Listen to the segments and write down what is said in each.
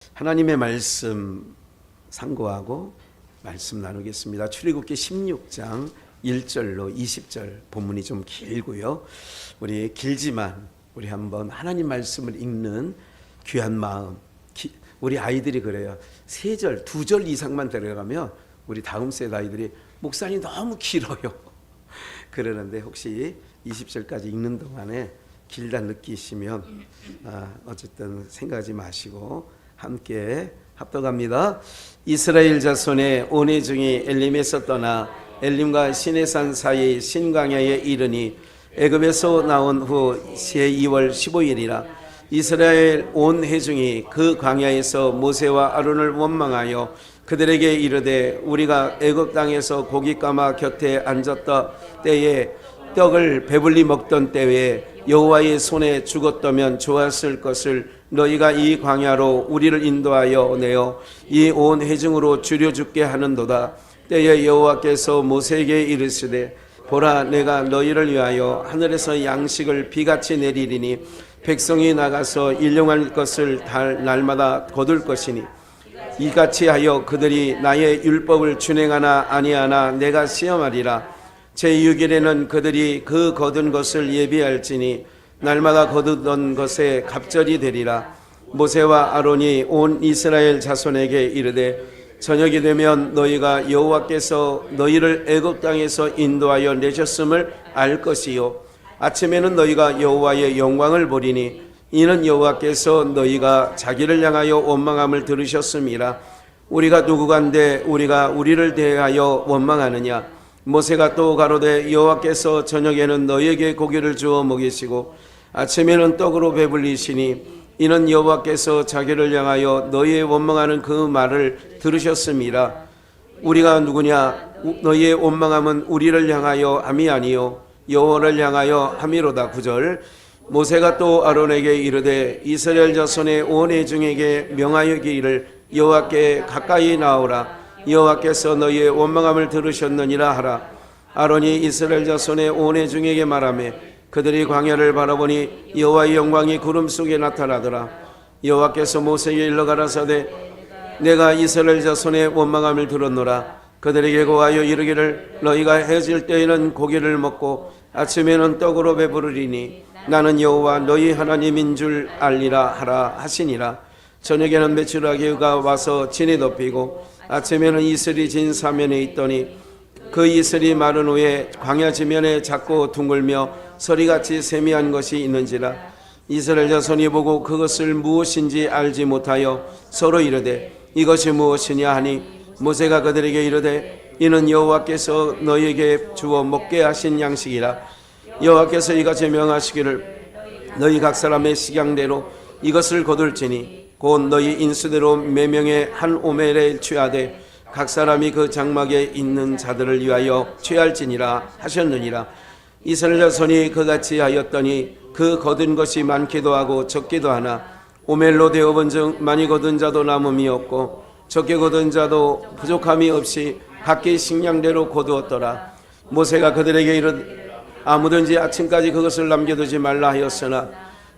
하나님의 말씀 상고하고 말씀 나누겠습니다. 출애굽기 16장 1절로 20절 본문이 좀 길고요. 우리 길지만 우리 한번 하나님 말씀을 읽는 귀한 마음. 우리 아이들이 그래요. 3절, 2절 이상만 데려가면 우리 다음 세대 아이들이 목사님 너무 길어요. 그러는데 혹시 20절까지 읽는 동안에 길다 느끼시면 어쨌든 생각하지 마시고 함께 합독합니다. 이스라엘 자손의 온회 중에 엘림에서 떠나 엘림과 시내산 사이 신광야에 이르니 애굽에서 나온 후 제2월 15일이라 이스라엘 온 회중이 그 광야에서 모세와 아론을 원망하여 그들에게 이르되 우리가 애굽 땅에서 고기 까마 곁에 앉았다 때에 떡을 배불리 먹던 때에 여호와의 손에 죽었다면 좋았을 것을 너희가 이 광야로 우리를 인도하여 내어 이 온 회중으로 줄여 죽게 하는도다. 때에 여호와께서 모세에게 이르시되 보라 내가 너희를 위하여 하늘에서 양식을 비같이 내리리니 백성이 나가서 일용할 것을 달 날마다 거둘 것이니 이같이 하여 그들이 나의 율법을 준행하나 아니하나 내가 시험하리라. 제6일에는 그들이 그 거둔 것을 예비할지니 날마다 거두던 것에 갑절이 되리라. 모세와 아론이 온 이스라엘 자손에게 이르되 저녁이 되면 너희가 여호와께서 너희를 애굽 땅에서 인도하여 내셨음을 알 것이요 아침에는 너희가 여호와의 영광을 보리니 이는 여호와께서 너희가 자기를 향하여 원망함을 들으셨음이라. 우리가 누구간데 우리가 우리를 대하여 원망하느냐. 모세가 또 가로되 여호와께서 저녁에는 너희에게 고기를 주어 먹이시고 아침에는 떡으로 배불리시니 이는 여호와께서 자기를 향하여 너희의 원망하는 그 말을 들으셨음이라. 우리가 누구냐. 너희의 원망함은 우리를 향하여 함이 아니요 여호와를 향하여 함이로다. 9절. 모세가 또 아론에게 이르되 이스라엘 자손의 온 회중에게 명하여기를 여호와께 가까이 나오라. 여호와께서 너희의 원망함을 들으셨느니라 하라. 아론이 이스라엘 자손의 온 회중에게 말하며 그들이 광야를 바라보니 여호와의 영광이 구름 속에 나타나더라. 여호와께서 모세에게 일러 가라사대 내가 이스라엘 자손의 원망함을 들었노라. 그들에게 고하여 이르기를 너희가 해질 때에는 고기를 먹고 아침에는 떡으로 배부르리니 나는 여호와 너희 하나님인 줄 알리라 하라 하시니라. 저녁에는 메추라기가 와서 진이 덮이고 아침에는 이슬이 진 사면에 있더니 그 이슬이 마른 후에 광야 지면에 작고 둥글며 서리같이 세미한 것이 있는지라. 이스라엘 자손이 보고 그것을 무엇인지 알지 못하여 서로 이르되 이것이 무엇이냐 하니 모세가 그들에게 이르되 이는 여호와께서 너희에게 주어 먹게 하신 양식이라. 여호와께서 이같이 명하시기를 너희 각 사람의 식양대로 이것을 거둘지니 곧 너희 인수대로 매명의 한 오멜에 취하되 각 사람이 그 장막에 있는 자들을 위하여 취할지니라 하셨느니라. 이스라엘 자손이 그같이 하였더니 그 거둔 것이 많기도 하고 적기도 하나 오멜로 되어본즉 많이 거둔 자도 남음이 없고 적게 거둔 자도 부족함이 없이 각기 식량대로 거두었더라. 모세가 그들에게 이르되 아무든지 아침까지 그것을 남겨두지 말라 하였으나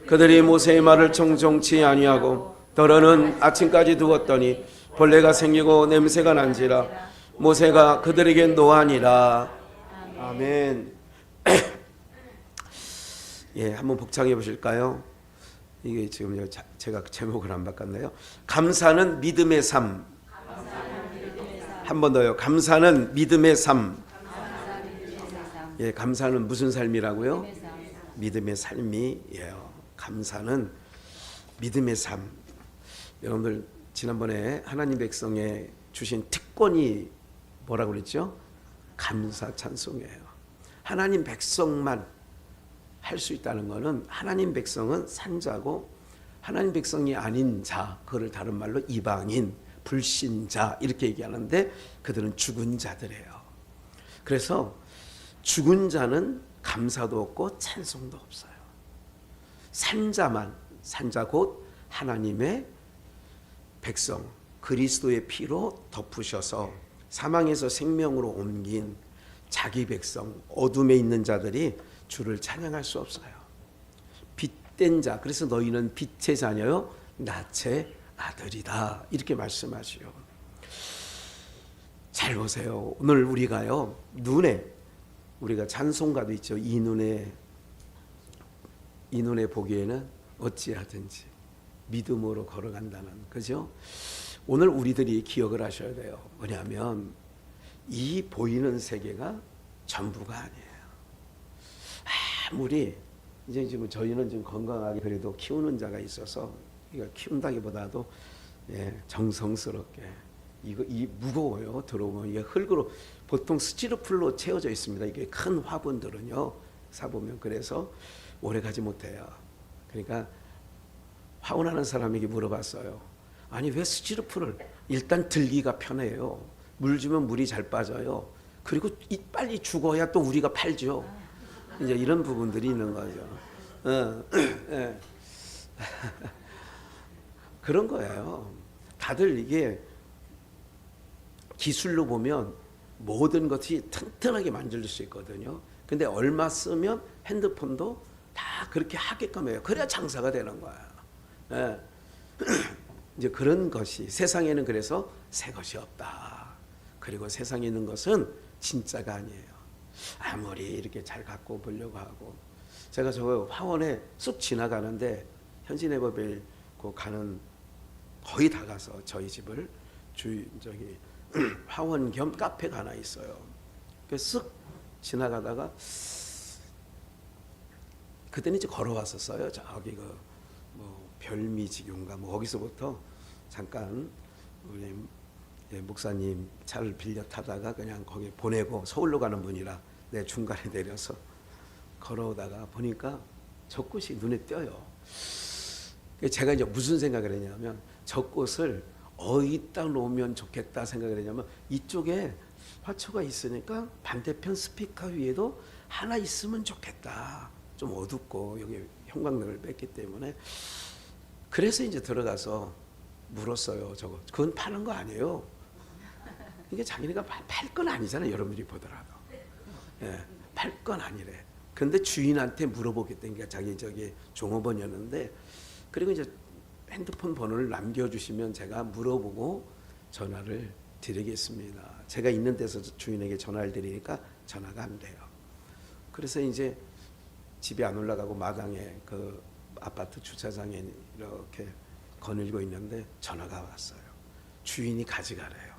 그들이 모세의 말을 청종치 아니하고 더러는 아침까지 두었더니 벌레가 생기고 냄새가 난지라. 모세가 그들에게 노하니라. 아멘. 예, 한번 복창해 보실까요? 이게 지금 제가 제목을 안 바꿨나요? 감사는 믿음의 삶. 한 번 더요. 감사는 믿음의 삶. 예, 감사는 무슨 삶이라고요? 믿음의 삶이에요. 감사는 믿음의 삶. 여러분들 지난번에 하나님 백성에 주신 특권이 뭐라고 그랬죠? 감사 찬송이에요. 하나님 백성만 할 수 있다는 것은 하나님 백성은 산자고 하나님 백성이 아닌 자, 그거를 다른 말로 이방인, 불신자 이렇게 얘기하는데 그들은 죽은 자들이에요. 그래서 죽은 자는 감사도 없고 찬송도 없어요. 산자만, 산자 곧 하나님의 백성, 그리스도의 피로 덮으셔서 사망에서 생명으로 옮긴 자기 백성, 어둠에 있는 자들이 주를 찬양할 수 없어요. 빛된 자, 그래서 너희는 빛의 자녀요 낯의 아들이다 이렇게 말씀하시오. 잘 보세요. 오늘 우리가요 눈에 우리가 찬송가도 있죠. 이 눈에 보기에는 어찌하든지 믿음으로 걸어간다는 그죠? 오늘 우리들이 기억을 하셔야 돼요. 뭐냐면 이 보이는 세계가 전부가 아니에요. 아무리 이제 지금 저희는 지금 건강하게 그래도 키우는 자가 있어서 이거 키운다기보다도 정성스럽게 이 무거워요. 들어오면 이게 흙으로 보통 스티로폴로 채워져 있습니다. 이게 큰 화분들은요 사보면 그래서 오래 가지 못해요. 그러니까 화원하는 사람에게 물어봤어요. 아니 왜 스티로폴을 일단 들기가 편해요. 물 주면 물이 잘 빠져요. 그리고 빨리 죽어야 또 우리가 팔죠. 이제 이런 부분들이 있는 거죠. 그런 거예요. 다들 이게 기술로 보면 모든 것이 튼튼하게 만들 수 있거든요. 근데 얼마 쓰면 핸드폰도 다 그렇게 하게끔 해요. 그래야 장사가 되는 거야. 이제 그런 것이 세상에는 그래서 새 것이 없다. 그리고 세상에 있는 것은 진짜가 아니에요. 아무리 이렇게 잘 갖고 보려고 하고 제가 저 화원에 쑥 지나가는데 현진해법에 가는 거의 다 가서 저희 집을 저기 화원 겸 카페가 하나 있어요. 그래서 쓱 지나가다가 그때는 이제 걸어왔었어요. 저기 뭐 별미지교인가 뭐 거기서부터 잠깐 우리 목사님 차를 빌려 타다가 그냥 거기 보내고 서울로 가는 분이라 내 중간에 내려서 걸어오다가 보니까 저 꽃이 눈에 띄어요. 제가 이제 무슨 생각을 했냐면 저 꽃을 어디다 놓으면 좋겠다 생각을 했냐면 이쪽에 화초가 있으니까 반대편 스피커 위에도 하나 있으면 좋겠다. 좀 어둡고 여기 형광등을 뺐기 때문에 그래서 이제 들어가서 물었어요. 저거 그건 파는 거 아니에요. 이게 자기네가 팔 건 아니잖아요. 여러분들이 보더라도 팔 건 아니래. 근데 주인한테 물어보겠다니까 그러니까 자기 저기 종업원이었는데 그리고 이제 핸드폰 번호를 남겨주시면 제가 물어보고 전화를 드리겠습니다. 제가 있는 데서 주인에게 전화를 드리니까 전화가 안 돼요. 그래서 이제 집에 안 올라가고 마당에 그 아파트 주차장에 이렇게 거닐고 있는데 전화가 왔어요. 주인이 가져가래요.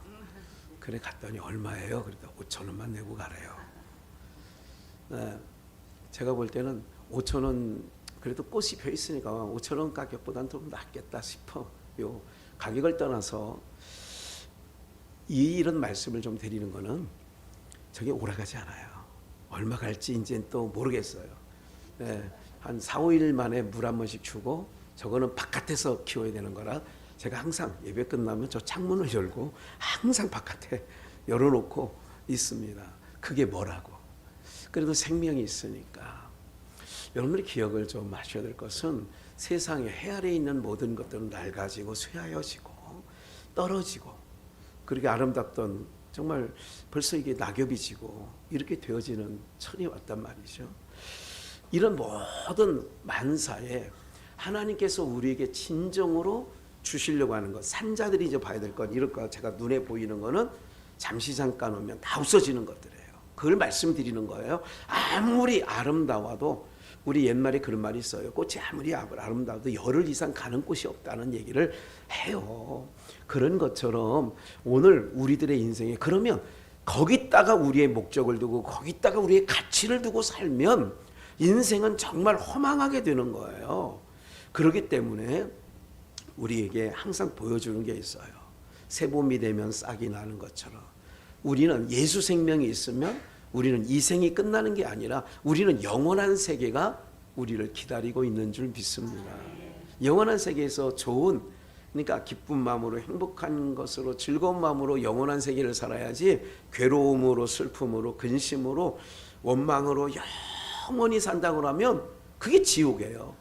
그래 갔더니 얼마예요? 그랬더니 5,000원만 내고 가래요. 제가 볼 때는 5,000원 그래도 꽃이 펴 있으니까 5,000원 가격보다는 좀 낫겠다 싶어요. 가격을 떠나서 이런 말씀을 좀 드리는 거는 저게 오래가지 않아요. 얼마 갈지 이제 또 모르겠어요. 한 4, 5일 만에 물 한 번씩 주고 저거는 바깥에서 키워야 되는 거라 제가 항상 예배 끝나면 저 창문을 열고 항상 바깥에 열어놓고 있습니다. 그게 뭐라고? 그래도 생명이 있으니까. 여러분들이 기억을 좀 하셔야 될 것은 세상에 해 아래에 있는 모든 것들은 낡아지고 쇠하여지고 떨어지고 그렇게 아름답던 정말 벌써 이게 낙엽이 지고 이렇게 되어지는 천이 왔단 말이죠. 이런 모든 만사에 하나님께서 우리에게 진정으로 주시려고 하는 것, 산자들이 이제 봐야 될 것, 이럴 거 제가 눈에 보이는 거는 잠시 잠깐 오면 다 없어지는 것들이에요. 그걸 말씀드리는 거예요. 아무리 아름다워도 우리 옛말에 그런 말이 있어요. 꽃이 아무리 아름다워도 열흘 이상 가는 꽃이 없다는 얘기를 해요. 그런 것처럼 오늘 우리들의 인생에 그러면 거기다가 우리의 목적을 두고 거기다가 우리의 가치를 두고 살면 인생은 정말 허망하게 되는 거예요. 그렇기 때문에 우리에게 항상 보여주는 게 있어요. 새봄이 되면 싹이 나는 것처럼 우리는 예수 생명이 있으면 우리는 이 생이 끝나는 게 아니라 우리는 영원한 세계가 우리를 기다리고 있는 줄 믿습니다. 영원한 세계에서 좋은 그러니까 기쁜 마음으로 행복한 것으로 즐거운 마음으로 영원한 세계를 살아야지 괴로움으로 슬픔으로 근심으로 원망으로 영원히 산다고 하면 그게 지옥이에요.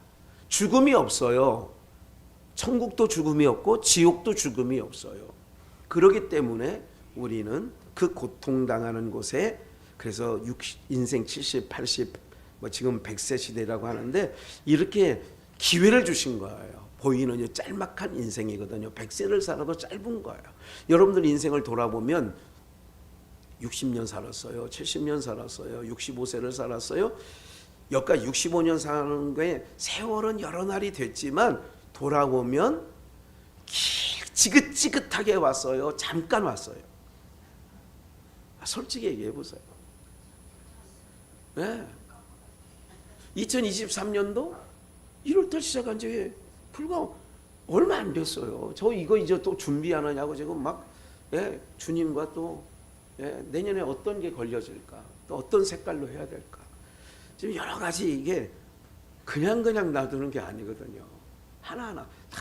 죽음이 없어요. 천국도 죽음이 없고 지옥도 죽음이 없어요. 그렇기 때문에 우리는 그 고통당하는 곳에 그래서 인생 70, 80, 뭐 지금 100세 시대라고 하는데 이렇게 기회를 주신 거예요. 보이는 짤막한 인생이거든요. 100세를 살아도 짧은 거예요. 여러분들 인생을 돌아보면 60년 살았어요. 70년 살았어요. 65세를 살았어요. 여기까지 65년 사는 거에 세월은 여러 날이 됐지만 돌아보면 지긋지긋하게 왔어요. 잠깐 왔어요. 솔직히 얘기해 보세요. 네. 2023년도 1월달 시작한 지 불과 얼마 안 됐어요. 저 이거 이제 또 준비하느냐고 지금 막 주님과 또 내년에 어떤 게 걸려질까, 또 어떤 색깔로 해야 될까. 지금 여러 가지 이게 그냥 놔두는 게 아니거든요. 하나하나 다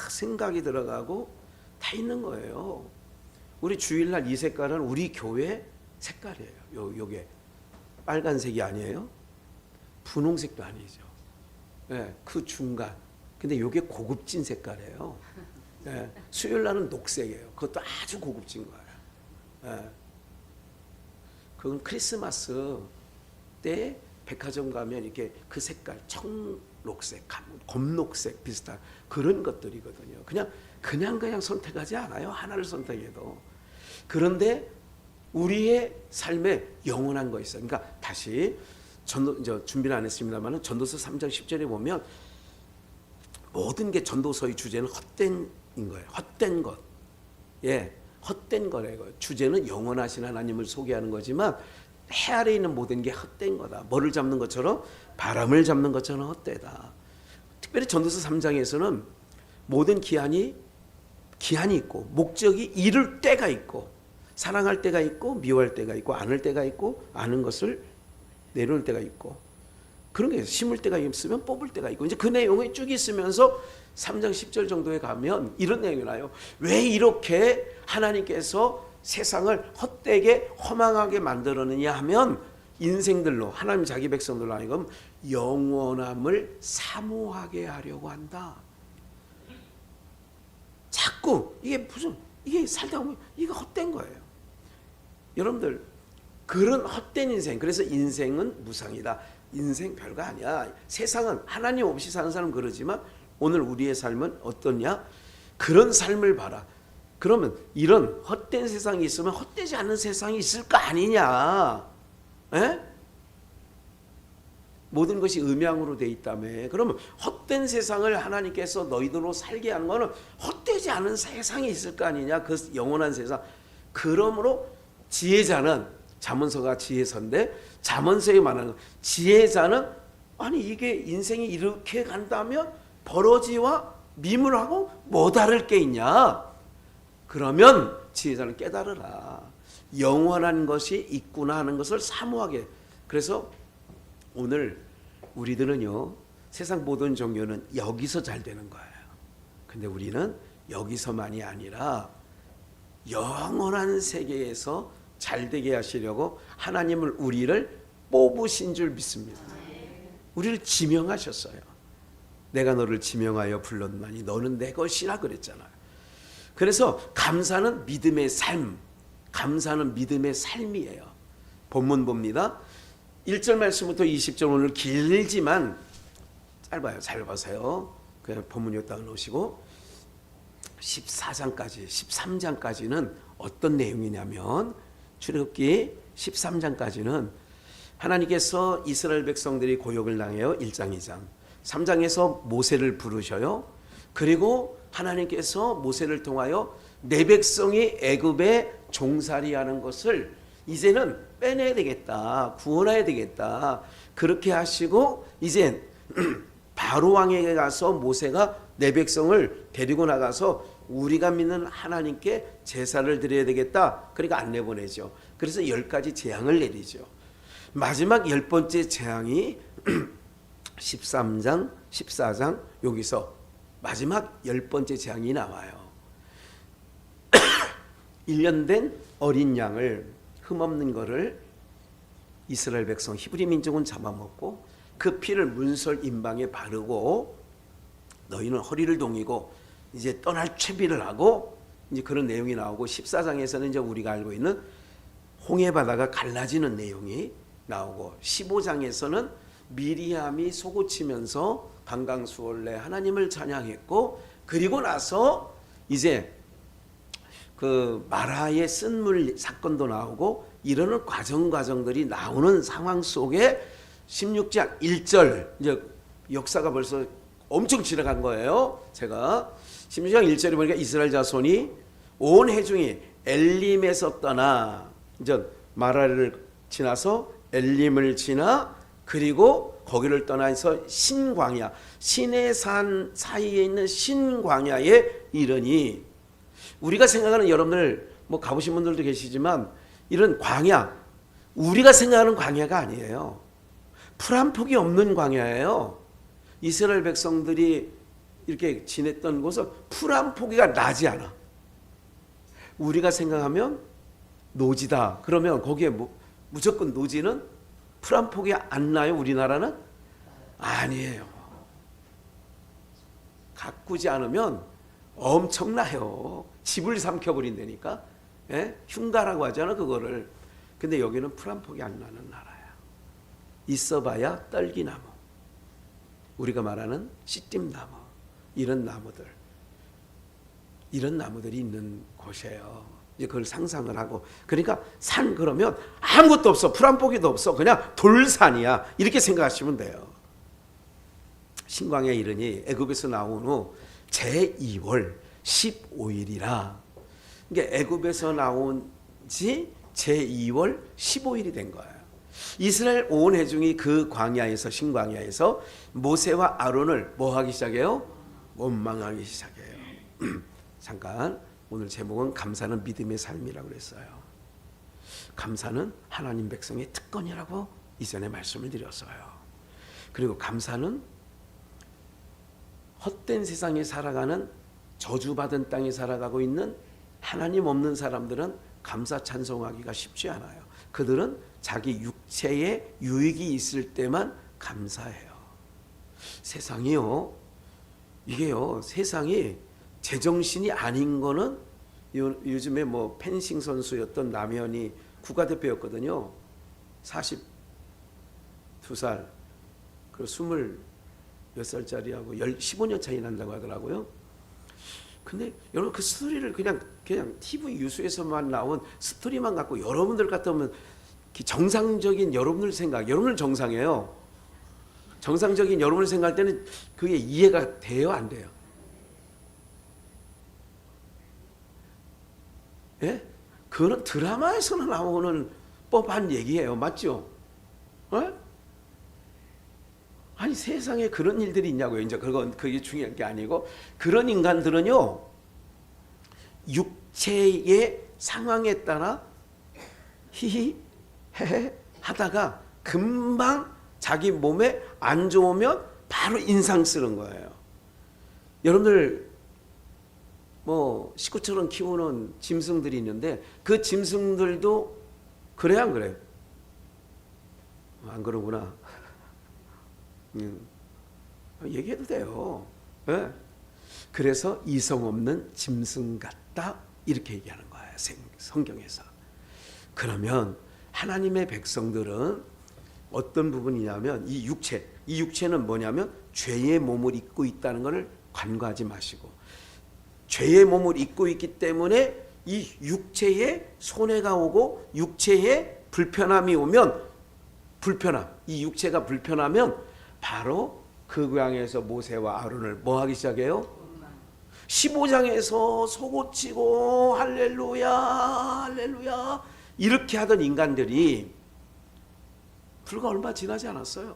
생각이 들어가고 다 있는 거예요. 우리 주일날 이 색깔은 우리 교회 색깔이에요. 요게 빨간색이 아니에요. 분홍색도 아니죠. 그 중간. 근데 요게 고급진 색깔이에요. 수요일날은 녹색이에요. 그것도 아주 고급진 거예요. 그건 크리스마스 때 백화점 가면 이렇게 그 색깔 청록색, 검록색 비슷한 그런 것들이거든요. 그냥 선택하지 않아요. 하나를 선택해도. 그런데 우리의 삶에 영원한 거 있어요. 그러니까 다시 준비는 안 했습니다만 전도서 3장 10절에 보면 모든 게 전도서의 주제는 헛된인 거예요. 헛된 것. 헛된 거래요. 주제는 영원하신 하나님을 소개하는 거지만 해 아래에 있는 모든 게 헛된 거다. 뭐를 잡는 것처럼? 바람을 잡는 것처럼 헛되다. 특별히 전도서 3장에서는 모든 기한이 있고 목적이 이룰 때가 있고 사랑할 때가 있고 미워할 때가 있고 안을 때가 있고 아는 것을 내려올 때가 있고 그런 게 심을 때가 있으면 뽑을 때가 있고 이제 그 내용이 쭉 있으면서 3장 10절 정도에 가면 이런 내용이 나요. 왜 이렇게 하나님께서 세상을 헛되게 허망하게 만들었느냐 하면 인생들로 하나님 자기 백성들로 하여금 영원함을 사모하게 하려고 한다. 자꾸 이게 살다 보면 이거 헛된 거예요. 여러분들 그런 헛된 인생, 그래서 인생은 무상이다. 인생 별거 아니야. 세상은 하나님 없이 사는 사람은 그러지만 오늘 우리의 삶은 어떠냐? 그런 삶을 봐라. 그러면 이런 헛된 세상이 있으면 헛되지 않은 세상이 있을 거 아니냐? 모든 것이 음양으로 돼 있다며. 그러면 헛된 세상을 하나님께서 너희들로 살게 하는 거는 헛되지 않은 세상이 있을 거 아니냐? 그 영원한 세상. 그러므로 지혜자는 잠언서가 지혜서인데 잠언서에 말하는 지혜자는 아니 이게 인생이 이렇게 간다면 버러지와 미물하고 뭐 다를 게 있냐? 그러면 지혜자는 깨달으라. 영원한 것이 있구나 하는 것을 사모하게. 그래서 오늘 우리들은요 세상 모든 종교는 여기서 잘 되는 거예요. 근데 우리는 여기서만이 아니라 영원한 세계에서 잘 되게 하시려고 하나님을 우리를 뽑으신 줄 믿습니다. 우리를 지명하셨어요. 내가 너를 지명하여 불렀나니 너는 내 것이라 그랬잖아요. 그래서 감사는 믿음의 삶, 감사는 믿음의 삶이에요. 본문 봅니다. 1절 말씀부터 20절 오늘 길지만 짧아요. 잘 보세요. 그냥 본문 여기다 놓으시고 14장까지 13장까지는 어떤 내용이냐면 출애굽기 13장까지는 하나님께서 이스라엘 백성들이 고역을 당해요. 1장 2장 3장에서 모세를 부르셔요. 그리고 하나님께서 모세를 통하여 내 백성이 애굽에 종살이하는 것을 이제는 빼내야 되겠다. 구원해야 되겠다. 그렇게 하시고 이제 바로 왕에게 가서 모세가 내 백성을 데리고 나가서 우리가 믿는 하나님께 제사를 드려야 되겠다. 그러니까 안 내보내죠. 그래서 10가지 재앙을 내리죠. 마지막 10번째 재앙이 13장, 14장 여기서 마지막 10번째 재앙이 나와요. 1년 된 어린 양을 흠없는 거를 이스라엘 백성 히브리 민족은 잡아먹고 그 피를 문설 임방에 바르고 너희는 허리를 동이고 이제 떠날 채비를 하고 이제 그런 내용이 나오고 14장에서는 이제 우리가 알고 있는 홍해 바다가 갈라지는 내용이 나오고 15장에서는 미리암이 솟구치면서 반강수월래 하나님을 찬양했고, 그리고 나서 이제 그 마라의 쓴물 사건도 나오고 이러는 과정들이 나오는 상황 속에 16장 1절, 이제 역사가 벌써 엄청 지나간 거예요. 제가 16장 1절에 보니까 이스라엘 자손이 온 회중이 엘림에서 떠나, 이제 마라를 지나서 엘림을 지나 그리고 거기를 떠나서 신광야, 신의 산 사이에 있는 신광야에 이르니, 우리가 생각하는, 여러분들 뭐 가보신 분들도 계시지만 이런 광야, 우리가 생각하는 광야가 아니에요. 풀 한 폭이 없는 광야예요. 이스라엘 백성들이 이렇게 지냈던 곳은 풀 한 포기가 나지 않아. 우리가 생각하면 노지다. 그러면 거기에 무조건 노지는 풀 한 포기 안 나요? 우리나라는? 아니에요. 가꾸지 않으면 엄청나요. 집을 삼켜버린다니까. 예? 흉가라고 하잖아, 그거를. 근데 여기는 풀 한 포기 안 나는 나라야. 있어봐야 떨기나무, 우리가 말하는 씨띠나무, 이런 나무들, 이런 나무들이 있는 곳이에요. 이제 그걸 상상을 하고, 그러니까 산 그러면 아무것도 없어, 풀 한 포기도 없어, 그냥 돌산이야, 이렇게 생각하시면 돼요. 신광야에 이르니 애굽에서 나온 후 제2월 15일이라. 그러니까 애굽에서 나온 지 제2월 15일이 된 거예요. 이스라엘 온 회중이 그 광야에서, 신광야에서 모세와 아론을 뭐 하기 시작해요? 원망하기 시작해요. 잠깐, 오늘 제목은 감사는 믿음의 삶이라고 그랬어요. 감사는 하나님 백성의 특권이라고 이전에 말씀을 드렸어요. 그리고 감사는 헛된 세상에 살아가는, 저주받은 땅에 살아가고 있는 하나님 없는 사람들은 감사 찬송하기가 쉽지 않아요. 그들은 자기 육체에 유익이 있을 때만 감사해요. 세상이요, 이게요, 세상이 제정신이 아닌 거는, 요즘에 뭐 펜싱 선수였던 남현이 국가대표였거든요. 42살, 그 20몇 살짜리하고 15년 차이 난다고 하더라고요. 근데 여러분, 그 스토리를 그냥 TV 뉴스에서만 나온 스토리만 갖고 여러분들 같으면 정상적인 여러분들 생각, 여러분들 정상이에요. 정상적인 여러분을 생각할 때는 그게 이해가 돼요, 안 돼요? 예? 그런 드라마에서는 나오는 법한 얘기예요. 맞죠? 예? 아니, 세상에 그런 일들이 있냐고요. 이제 그게 중요한 게 아니고, 그런 인간들은요, 육체의 상황에 따라 히히 헤헤 하다가 금방 자기 몸에 안 좋으면 바로 인상 쓰는 거예요. 여러분들 뭐 식구처럼 키우는 짐승들이 있는데, 그 짐승들도 그래요, 안 그래요? 안 그러구나. 얘기해도 돼요. 네? 그래서 이성 없는 짐승 같다, 이렇게 얘기하는 거예요, 성경에서. 그러면 하나님의 백성들은 어떤 부분이냐면, 이 육체는 뭐냐면 죄의 몸을 입고 있다는 것을 간과하지 마시고, 죄의 몸을 입고 있기 때문에 이 육체에 손해가 오고 육체에 불편함이 오면, 이 육체가 불편하면 바로 그 광야에서 모세와 아론을 뭐 하기 시작해요? 15장에서 속옷치고 할렐루야 할렐루야 이렇게 하던 인간들이 불과 얼마 지나지 않았어요.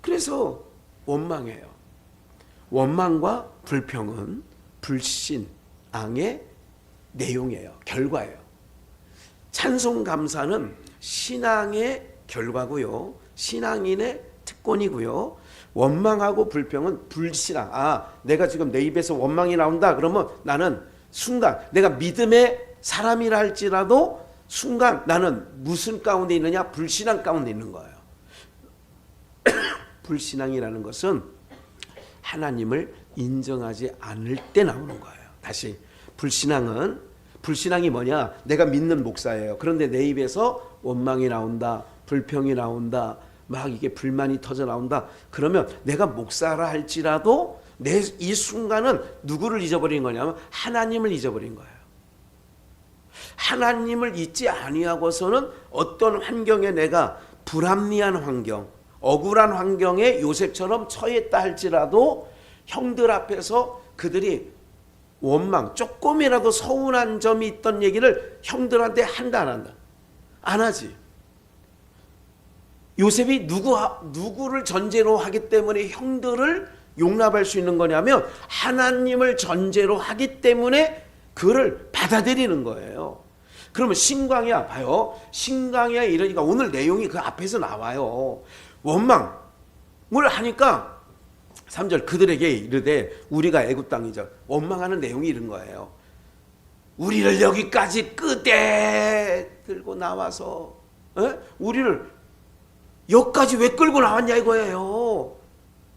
그래서 원망해요. 원망과 불평은 불신앙의 내용이에요. 결과예요. 찬송 감사는 신앙의 결과고요. 신앙인의 특권이고요. 원망하고 불평은 불신앙. 내가 지금 내 입에서 원망이 나온다. 그러면 나는 순간, 내가 믿음의 사람이라 할지라도 순간 나는 무슨 가운데 있느냐? 불신앙 가운데 있는 거예요. 불신앙이라는 것은 하나님을 인정하지 않을 때 나오는 거예요. 다시, 불신앙이 뭐냐? 내가 믿는 목사예요. 그런데 내 입에서 원망이 나온다, 불평이 나온다, 막 이게 불만이 터져 나온다. 그러면 내가 목사라 할지라도 내 이 순간은 누구를 잊어버린 거냐면 하나님을 잊어버린 거예요. 하나님을 잊지 아니하고서는 어떤 환경에 내가 불합리한 환경, 억울한 환경에 요셉처럼 처했다 할지라도 형들 앞에서 그들이 원망, 조금이라도 서운한 점이 있던 얘기를 형들한테 한다 안 한다? 안 하지. 요셉이 누구를 전제로 하기 때문에 형들을 용납할 수 있는 거냐면 하나님을 전제로 하기 때문에 그를 받아들이는 거예요. 그러면 신광야 봐요. 신광야 이러니까 오늘 내용이 그 앞에서 나와요. 원망을 하니까 3절 그들에게 이르되 우리가 애굽 땅이죠. 원망하는 내용이 이런 거예요. 우리를 여기까지 끄대 들고 나와서 우리를 여기까지 왜 끌고 나왔냐 이거예요.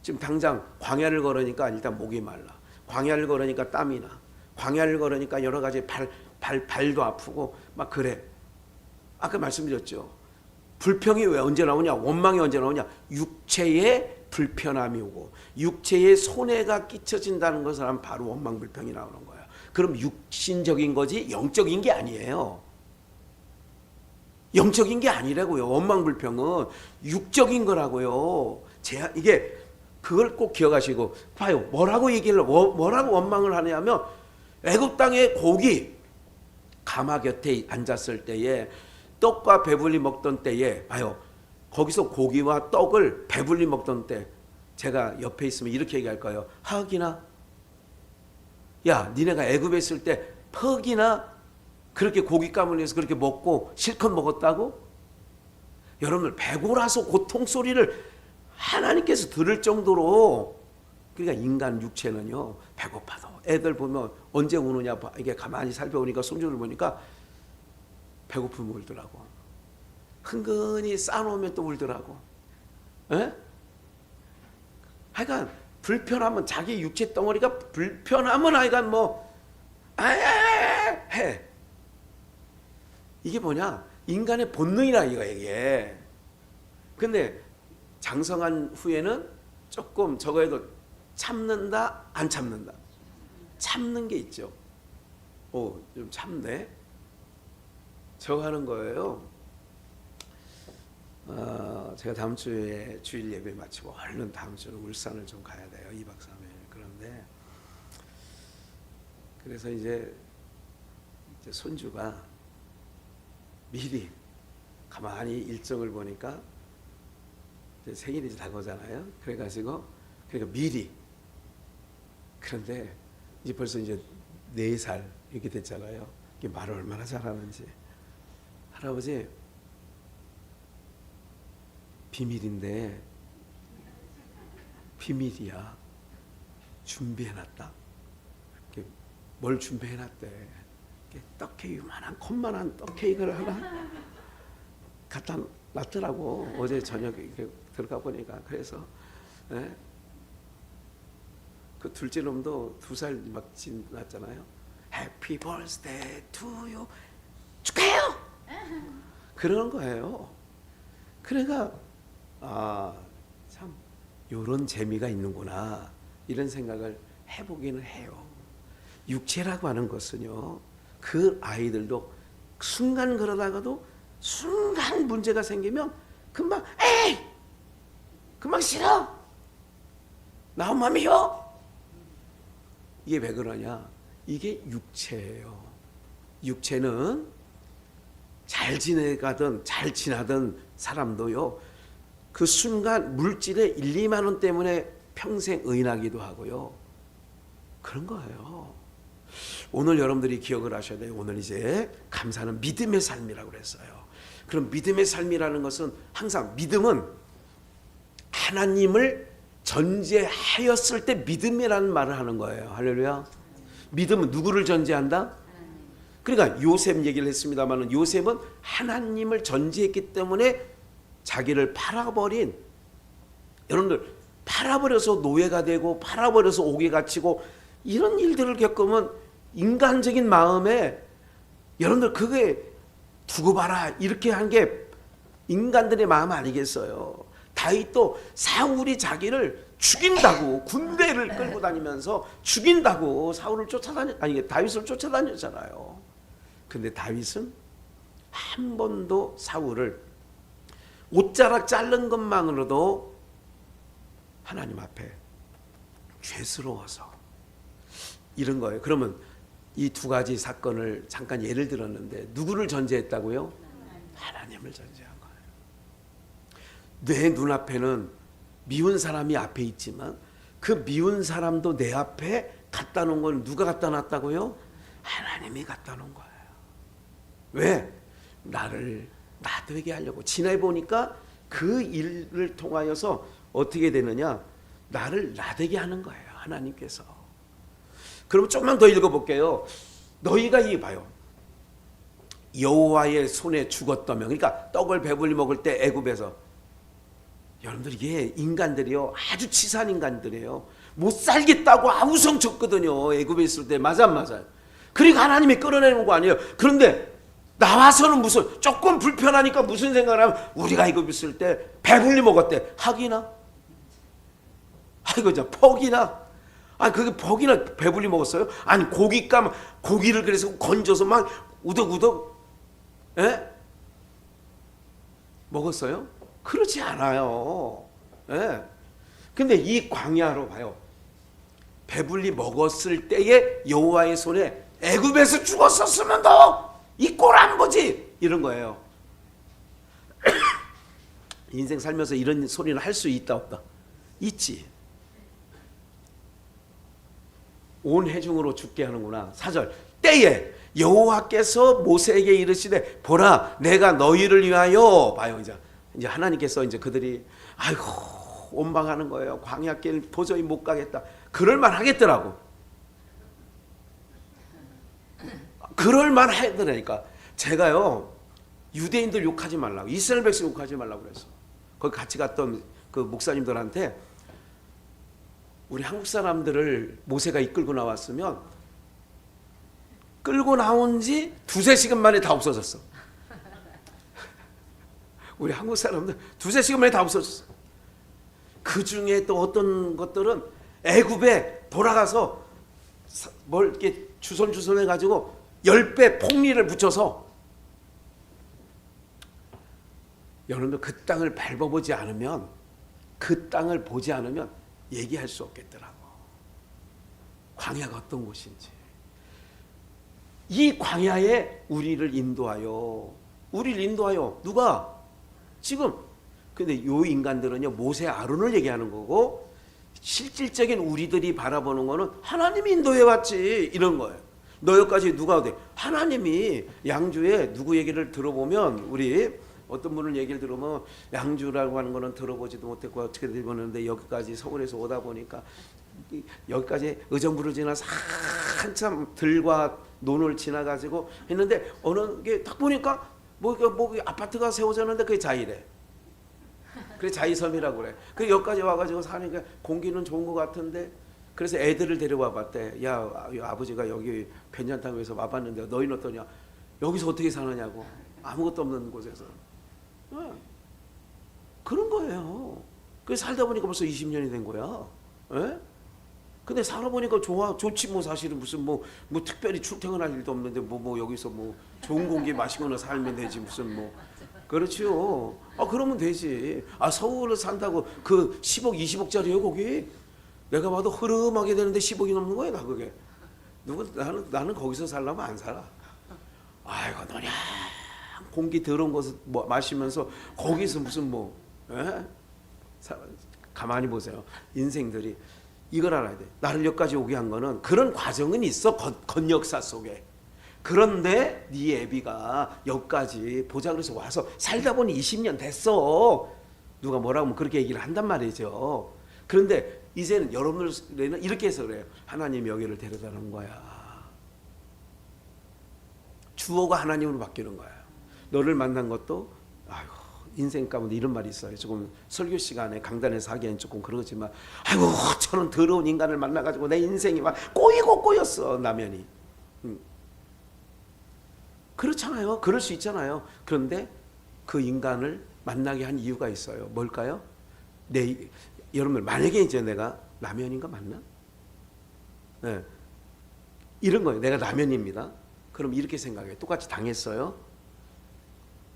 지금 당장 광야를 걸으니까 일단 목이 말라. 광야를 걸으니까 땀이 나. 광야를 걸으니까 여러 가지 발도 아프고 막 그래. 아까 말씀드렸죠. 불평이 왜 언제 나오냐? 원망이 언제 나오냐? 육체의 불편함이 오고 육체의 손해가 끼쳐진다는 것을 하면 바로 원망 불평이 나오는 거예요. 그럼 육신적인 거지 영적인 게 아니에요. 영적인 게 아니라고요. 원망 불평은 육적인 거라고요. 이게 그걸 꼭 기억하시고 봐요. 뭐라고 원망을 하냐면 애굽 땅의 고기 가마 곁에 앉았을 때에 떡과 배불리 먹던 때에 봐요. 거기서 고기와 떡을 배불리 먹던 때 제가 옆에 있으면 이렇게 얘기할 거예요. 퍽이나 야 니네가 애굽에 있을 때 퍽이나 그렇게 고깃감을 해서 그렇게 먹고 실컷 먹었다고? 여러분들 배고라서 고통 소리를 하나님께서 들을 정도로 그러니까 인간 육체는요 배고파도 애들 보면 언제 우느냐 이게 가만히 살펴보니까 손주를 보니까 배고프면 울더라고. 흥건히 싸놓으면 또 울더라고. 에? 하여간 불편하면 자기 육체 덩어리가 불편하면 하여간 뭐 해. 이게 뭐냐? 인간의 본능이라 이게. 근데 장성한 후에는 조금 저거 해도 참는다 안 참는다. 참는 게 있죠. 좀 참네. 저거 하는 거예요. 제가 다음 주에 주일 예배 마치고 얼른 다음 주는 울산을 좀 가야 돼요. 2박 3일. 그런데 그래서 이제 손주가 미리 가만히 일정을 보니까 이제 생일이 다가오잖아요. 그러니까 미리 그런데 이제 벌써 이제 4살 이렇게 됐잖아요. 이게 말을 얼마나 잘하는지. 할아버지 비밀인데 비밀이야. 준비해놨다. 뭘 준비해놨대. 떡케이크 요만한 컵만한 떡케이크를 하나 갖다 놨더라고. 어제 저녁에 이렇게 들어가 보니까. 그래서 그 둘째 놈도 2살 막 지났잖아요. Happy birthday to you. 축하해요. 그러는 거예요. 그러니까 참 요런 재미가 있는구나 이런 생각을 해보기는 해요. 육체라고 하는 것은요 그 아이들도 순간 그러다가도 순간 문제가 생기면 금방 에이 금방 싫어 나 엄마미요. 이게 왜 그러냐? 이게 육체예요. 육체는 잘 지내가든 잘 지나던 사람도요 그 순간 물질의 1, 2만 원 때문에 평생 의인하기도 하고요. 그런 거예요. 오늘 여러분들이 기억을 하셔야 돼요. 오늘 이제 감사는 믿음의 삶이라고 그랬어요. 그럼 믿음의 삶이라는 것은 항상 믿음은 하나님을 전제하였을 때 믿음이라는 말을 하는 거예요. 할렐루야. 믿음은 누구를 전제한다? 그러니까 요셉 얘기를 했습니다만 요셉은 하나님을 전제했기 때문에 자기를 팔아버린 여러분들 팔아버려서 노예가 되고 팔아버려서 옥에 갇히고 이런 일들을 겪으면 인간적인 마음에 여러분들 그게 두고 봐라 이렇게 한 게 인간들의 마음 아니겠어요. 다윗도 사울이 자기를 죽인다고 군대를 끌고 다니면서 죽인다고 다윗을 쫓아다녔잖아요. 근데 다윗은 한 번도 사울을 옷자락 자른 것만으로도 하나님 앞에 죄스러워서 이런 거예요. 그러면 이 두 가지 사건을 잠깐 예를 들었는데 누구를 전제했다고요? 하나님을 전제한 거예요. 내 눈앞에는 미운 사람이 앞에 있지만 그 미운 사람도 내 앞에 갖다 놓은 건 누가 갖다 놨다고요? 하나님이 갖다 놓은 거예요. 왜? 나를 나되게 하려고. 지나해 보니까 그 일을 통하여서 어떻게 되느냐? 나를 나되게 하는 거예요. 하나님께서. 그럼 조금만 더 읽어볼게요. 너희가 이 봐요. 여호와의 손에 죽었다면, 그러니까 떡을 배불리 먹을 때 애굽에서, 여러분들 이게 인간들이요 아주 치사한 인간들이에요. 못 살겠다고 아우성 쳤거든요. 애굽에 있을 때. 맞아요. 그러니까 하나님이 끌어내는 거 아니에요. 그런데 나와서는 무슨 조금 불편하니까 무슨 생각을 하면 우리가 애굽에 있을 때 배불리 먹었대. 학이나? 아이고 저 퍽이나? 아니 그게 퍽이나 배불리 먹었어요? 아니 고기를 그래서 건져서 막 우덕우덕 먹었어요? 그렇지 않아요. 예. 근데 이 광야로 봐요. 배불리 먹었을 때에 여호와의 손에 애굽에서 죽었었으면 더 이 꼴 안 보지 이런 거예요. 인생 살면서 이런 소리는 할 수 있다 없다? 있지. 온 회중으로 죽게 하는구나. 4절 때에 여호와께서 모세에게 이르시되 보라 내가 너희를 위하여 봐요. 이제 하나님께서 이제 그들이 아이고 원망하는 거예요. 광야길 도저히 못 가겠다. 그럴만 하겠더라고. 그럴만 하더라니까. 제가요 유대인들 욕하지 말라고, 이스라엘 백성 욕하지 말라고 그랬어. 거기 같이 갔던 그 목사님들한테 우리 한국 사람들을 모세가 이끌고 나왔으면 끌고 나온 지 두세 시간 만에 다 없어졌어. 우리 한국 사람들 두세 시간 만에 다 없어졌어. 그 중에 또 어떤 것들은 애굽에 돌아가서 뭘 이렇게 주섬주섬 해가지고 10배 폭리를 붙여서, 여러분들 그 땅을 밟아보지 않으면, 그 땅을 보지 않으면 얘기할 수 없겠더라고. 광야가 어떤 곳인지. 이 광야에 우리를 인도하여 누가? 지금. 근데 요 인간들은요 모세 아론을 얘기하는 거고, 실질적인 우리들이 바라보는 거는 하나님이 인도해 왔지 이런 거예요. 너희까지 누가 돼? 하나님이. 양주에 누구 얘기를 들어보면, 우리 어떤 분을 얘기를 들으면 양주라고 하는 거는 들어보지도 못했고 어떻게 들어보는데 여기까지 서울에서 오다 보니까 여기까지 의정부를 지나서 한참 들과 논을 지나가지고 했는데 어느 게 딱 보니까 뭐 아파트가 세워졌는데 그게 자이래. 그래 자이섬이라고 그래. 그 여기까지 와가지고 사니까 공기는 좋은 것 같은데, 그래서 애들을 데려와 봤대. 야 아버지가 여기 괜찮다고 해서 와봤는데 너희는 어떠냐? 여기서 어떻게 사느냐고. 아무것도 없는 곳에서. 그런 거예요. 그래서 살다 보니까 벌써 20년이 된 거야. 근데 살아보니까 좋지 뭐. 사실은 무슨 뭐 특별히 출퇴근할 일도 없는데 뭐 여기서 뭐 좋은 공기 마시거나 살면 되지 무슨 뭐. 그렇지요. 그러면 되지. 서울을 산다고 그 10억 20억짜리예요 거기. 내가 봐도 흐름하게 되는데 10억이 넘는 거야 다 그게. 나는 거기서 살려면 안 살아. 아이고 너냐 공기 더러운 것을 마시면서 거기서 무슨 뭐. 가만히 보세요. 인생들이 이걸 알아야 돼. 나를 여기까지 오게 한 거는 그런 과정은 있어. 건역사 속에. 그런데 네 애비가 여기까지 보자 그래서 와서 살다 보니 20년 됐어. 누가 뭐라고 하면 그렇게 얘기를 한단 말이죠. 그런데 이제는 여러분들은 이렇게 해서 그래요. 하나님이 여기를 데려다 놓은 거야. 주어가 하나님으로 바뀌는 거야. 너를 만난 것도 아이고 인생 가운데 이런 말이 있어요. 조금 설교 시간에 강단에서 하기에는 조금 그러지만 아이고 저는 더러운 인간을 만나가지고 내 인생이 막 꼬였어 라면이. 그렇잖아요. 그럴 수 있잖아요. 그런데 그 인간을 만나게 한 이유가 있어요. 뭘까요? 여러분들 만약에 이제 내가 라면인가 맞나? 네. 이런 거예요. 내가 라면입니다. 그럼 이렇게 생각해요. 똑같이 당했어요.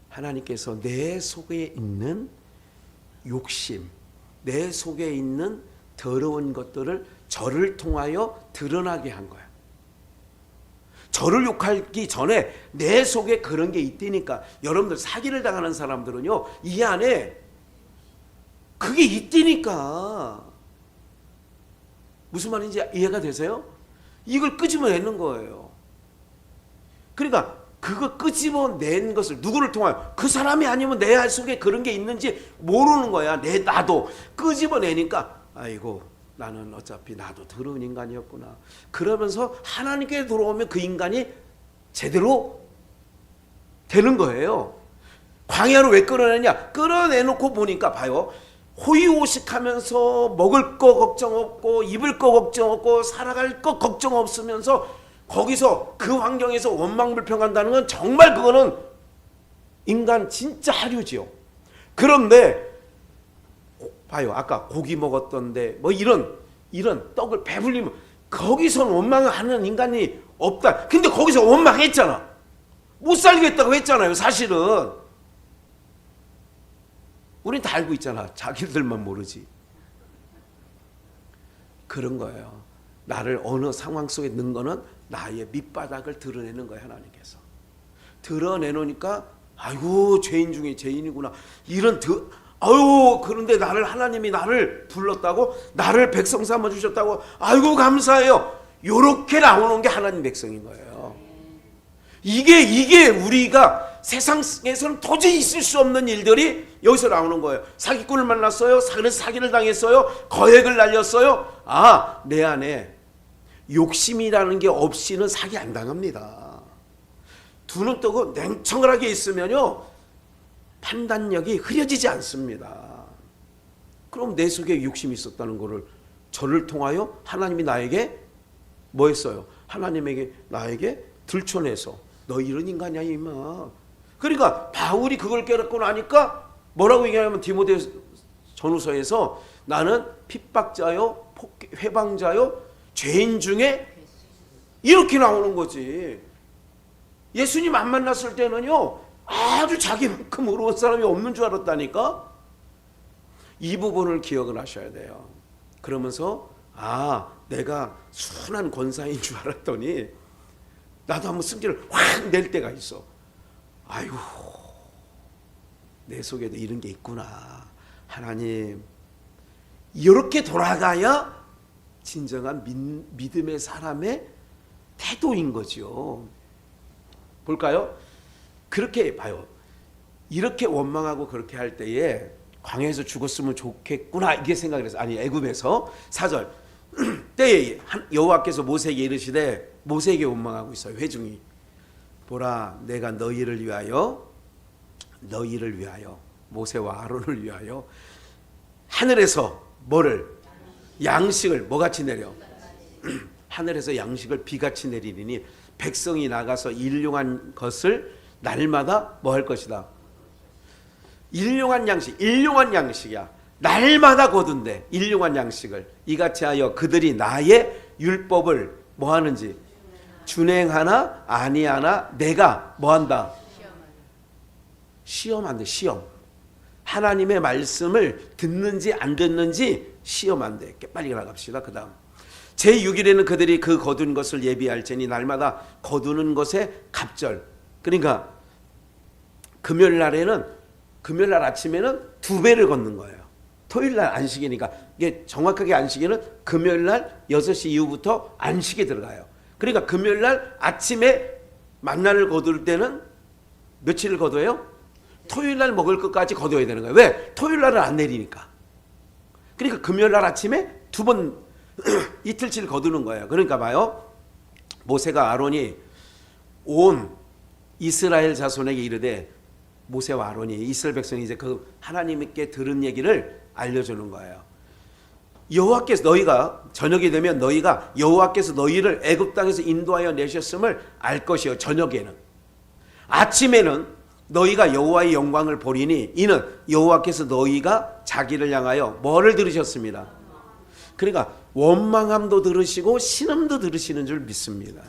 하나님께서 내 속에 있는 욕심, 내 속에 있는 더러운 것들을 저를 통하여 드러나게 한 거야. 저를 욕하기 전에 내 속에 그런 게 있다니까. 여러분들 사기를 당하는 사람들은요, 이 안에 그게 있다니까. 무슨 말인지 이해가 되세요? 이걸 끄집어내는 거예요. 그러니까 그거 끄집어낸 것을 누구를 통하여, 그 사람이 아니면 내 속에 그런 게 있는지 모르는 거야. 나도 끄집어내니까 아이고 나는 어차피 나도 더러운 인간이었구나. 그러면서 하나님께 돌아오면 그 인간이 제대로 되는 거예요. 광야로 왜 끌어내냐? 끌어내놓고 보니까 봐요. 호의호식하면서 먹을 거 걱정 없고 입을 거 걱정 없고 살아갈 거 걱정 없으면서 거기서 그 환경에서 원망불평한다는 건 정말 그거는 인간 진짜 하류지요. 그런데 봐요. 아까 고기 먹었던데 뭐 이런 떡을 배불리면 거기서는 원망하는 인간이 없다. 근데 거기서 원망했잖아. 못 살겠다고 했잖아요. 사실은. 우린 다 알고 있잖아. 자기들만 모르지. 그런 거예요. 나를 어느 상황 속에 넣은 거는 나의 밑바닥을 드러내는 거예요. 하나님께서. 드러내놓으니까 아이고 죄인 중에 죄인이구나. 그런데 하나님이 나를 불렀다고, 나를 백성 삼아주셨다고, 아이고 감사해요. 요렇게 나오는 게 하나님 백성인 거예요. 이게 우리가 세상에서는 도저히 있을 수 없는 일들이 여기서 나오는 거예요. 사기꾼을 만났어요. 그래서 사기를 당했어요. 거액을 날렸어요. 내 안에 욕심이라는 게 없이는 사기 안 당합니다. 두 눈 뜨고 냉청하게 있으면요, 판단력이 흐려지지 않습니다. 그럼 내 속에 욕심이 있었다는 거를 저를 통하여 하나님이 나에게 뭐 했어요? 하나님에게 나에게 들춰내서 너 이런 인간이야 임마. 그러니까 바울이 그걸 깨닫고 나니까 뭐라고 얘기하냐면 디모데 전후서에서 나는 핍박자요 회방자요 죄인 중에 이렇게 나오는 거지. 예수님 안 만났을 때는요 아주 자기만큼 어려운 사람이 없는 줄 알았다니까. 이 부분을 기억을 하셔야 돼요. 그러면서 내가 순한 권사인 줄 알았더니 나도 한번 승질을 확 낼 때가 있어. 아이고 내 속에도 이런 게 있구나. 하나님, 이렇게 돌아가야 진정한 믿음의 사람의 태도인 거죠. 볼까요? 그렇게 봐요. 이렇게 원망하고 그렇게 할 때에 광야에서 죽었으면 좋겠구나 이게 생각을 해서, 아니 애굽에서 4절 때에 여호와께서 모세에게 이르시되, 모세에게 원망하고 있어요. 회중이. 보라 내가 너희를 위하여 모세와 아론을 위하여 하늘에서 뭐를? 양식을 뭐같이 내려? 하늘에서 양식을 비같이 내리니 백성이 나가서 일용한 것을 날마다 뭐 할 것이다? 일용한 양식이야. 날마다 거둔대. 일용한 양식을 이같이 하여 그들이 나의 율법을 뭐 하는지 준행하나 아니하나 내가 뭐 한다? 시험한대. 시험. 하나님의 말씀을 듣는지 안 듣는지 시험한대. 빨리 나갑시다. 그 다음 제6일에는 그들이 그 거둔 것을 예비할지니 날마다 거두는 것에 갑절. 그러니까 금요일 날 아침에는 2배를 걷는 거예요. 토요일 날 안식이니까 이게 정확하게 안식일은 금요일 날 6시 이후부터 안식에 들어가요. 그러니까 금요일 날 아침에 만나를 거둘 때는 며칠을 거둬요? 토요일 날 먹을 것까지 거둬야 되는 거예요. 왜? 토요일 날은 안 내리니까. 그러니까 금요일 날 아침에 2번 이틀치를 거두는 거예요. 그러니까 봐요. 모세가 아론이 온 이스라엘 자손에게 이르되, 모세와 아론이 이스라엘 백성이 이제 그 하나님께 들은 얘기를 알려주는 거예요. 여호와께서 너희가 저녁이 되면 너희가 여호와께서 너희를 애굽 땅에서 인도하여 내셨음을 알 것이요. 저녁에는. 아침에는 너희가 여호와의 영광을 보리니 이는 여호와께서 너희가 자기를 향하여 뭐를 들으셨습니다. 그러니까 원망함도 들으시고 신음도 들으시는 줄 믿습니다.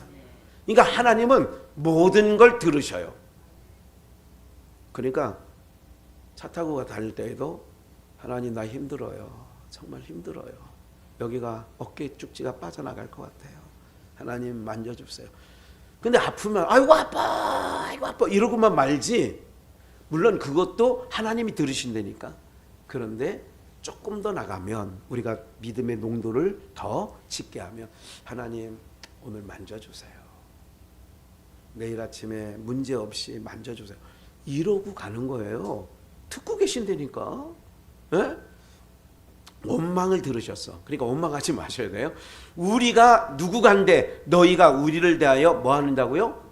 그러니까 하나님은 모든 걸 들으셔요. 그러니까 차 타고 다닐 때에도 하나님 나 힘들어요. 정말 힘들어요. 여기가 어깨 쭉지가 빠져나갈 것 같아요. 하나님 만져주세요. 근데 아프면 아이고 아파 아이고 아파 이러고만 말지. 물론 그것도 하나님이 들으신다니까. 그런데 조금 더 나가면 우리가 믿음의 농도를 더 짙게 하면 하나님 오늘 만져주세요. 내일 아침에 문제 없이 만져주세요. 이러고 가는 거예요. 듣고 계신다니까. 예? 원망을 들으셨어. 그러니까 원망하지 마셔야 돼요. 우리가 누구간데 너희가 우리를 대하여 뭐 하는다고요?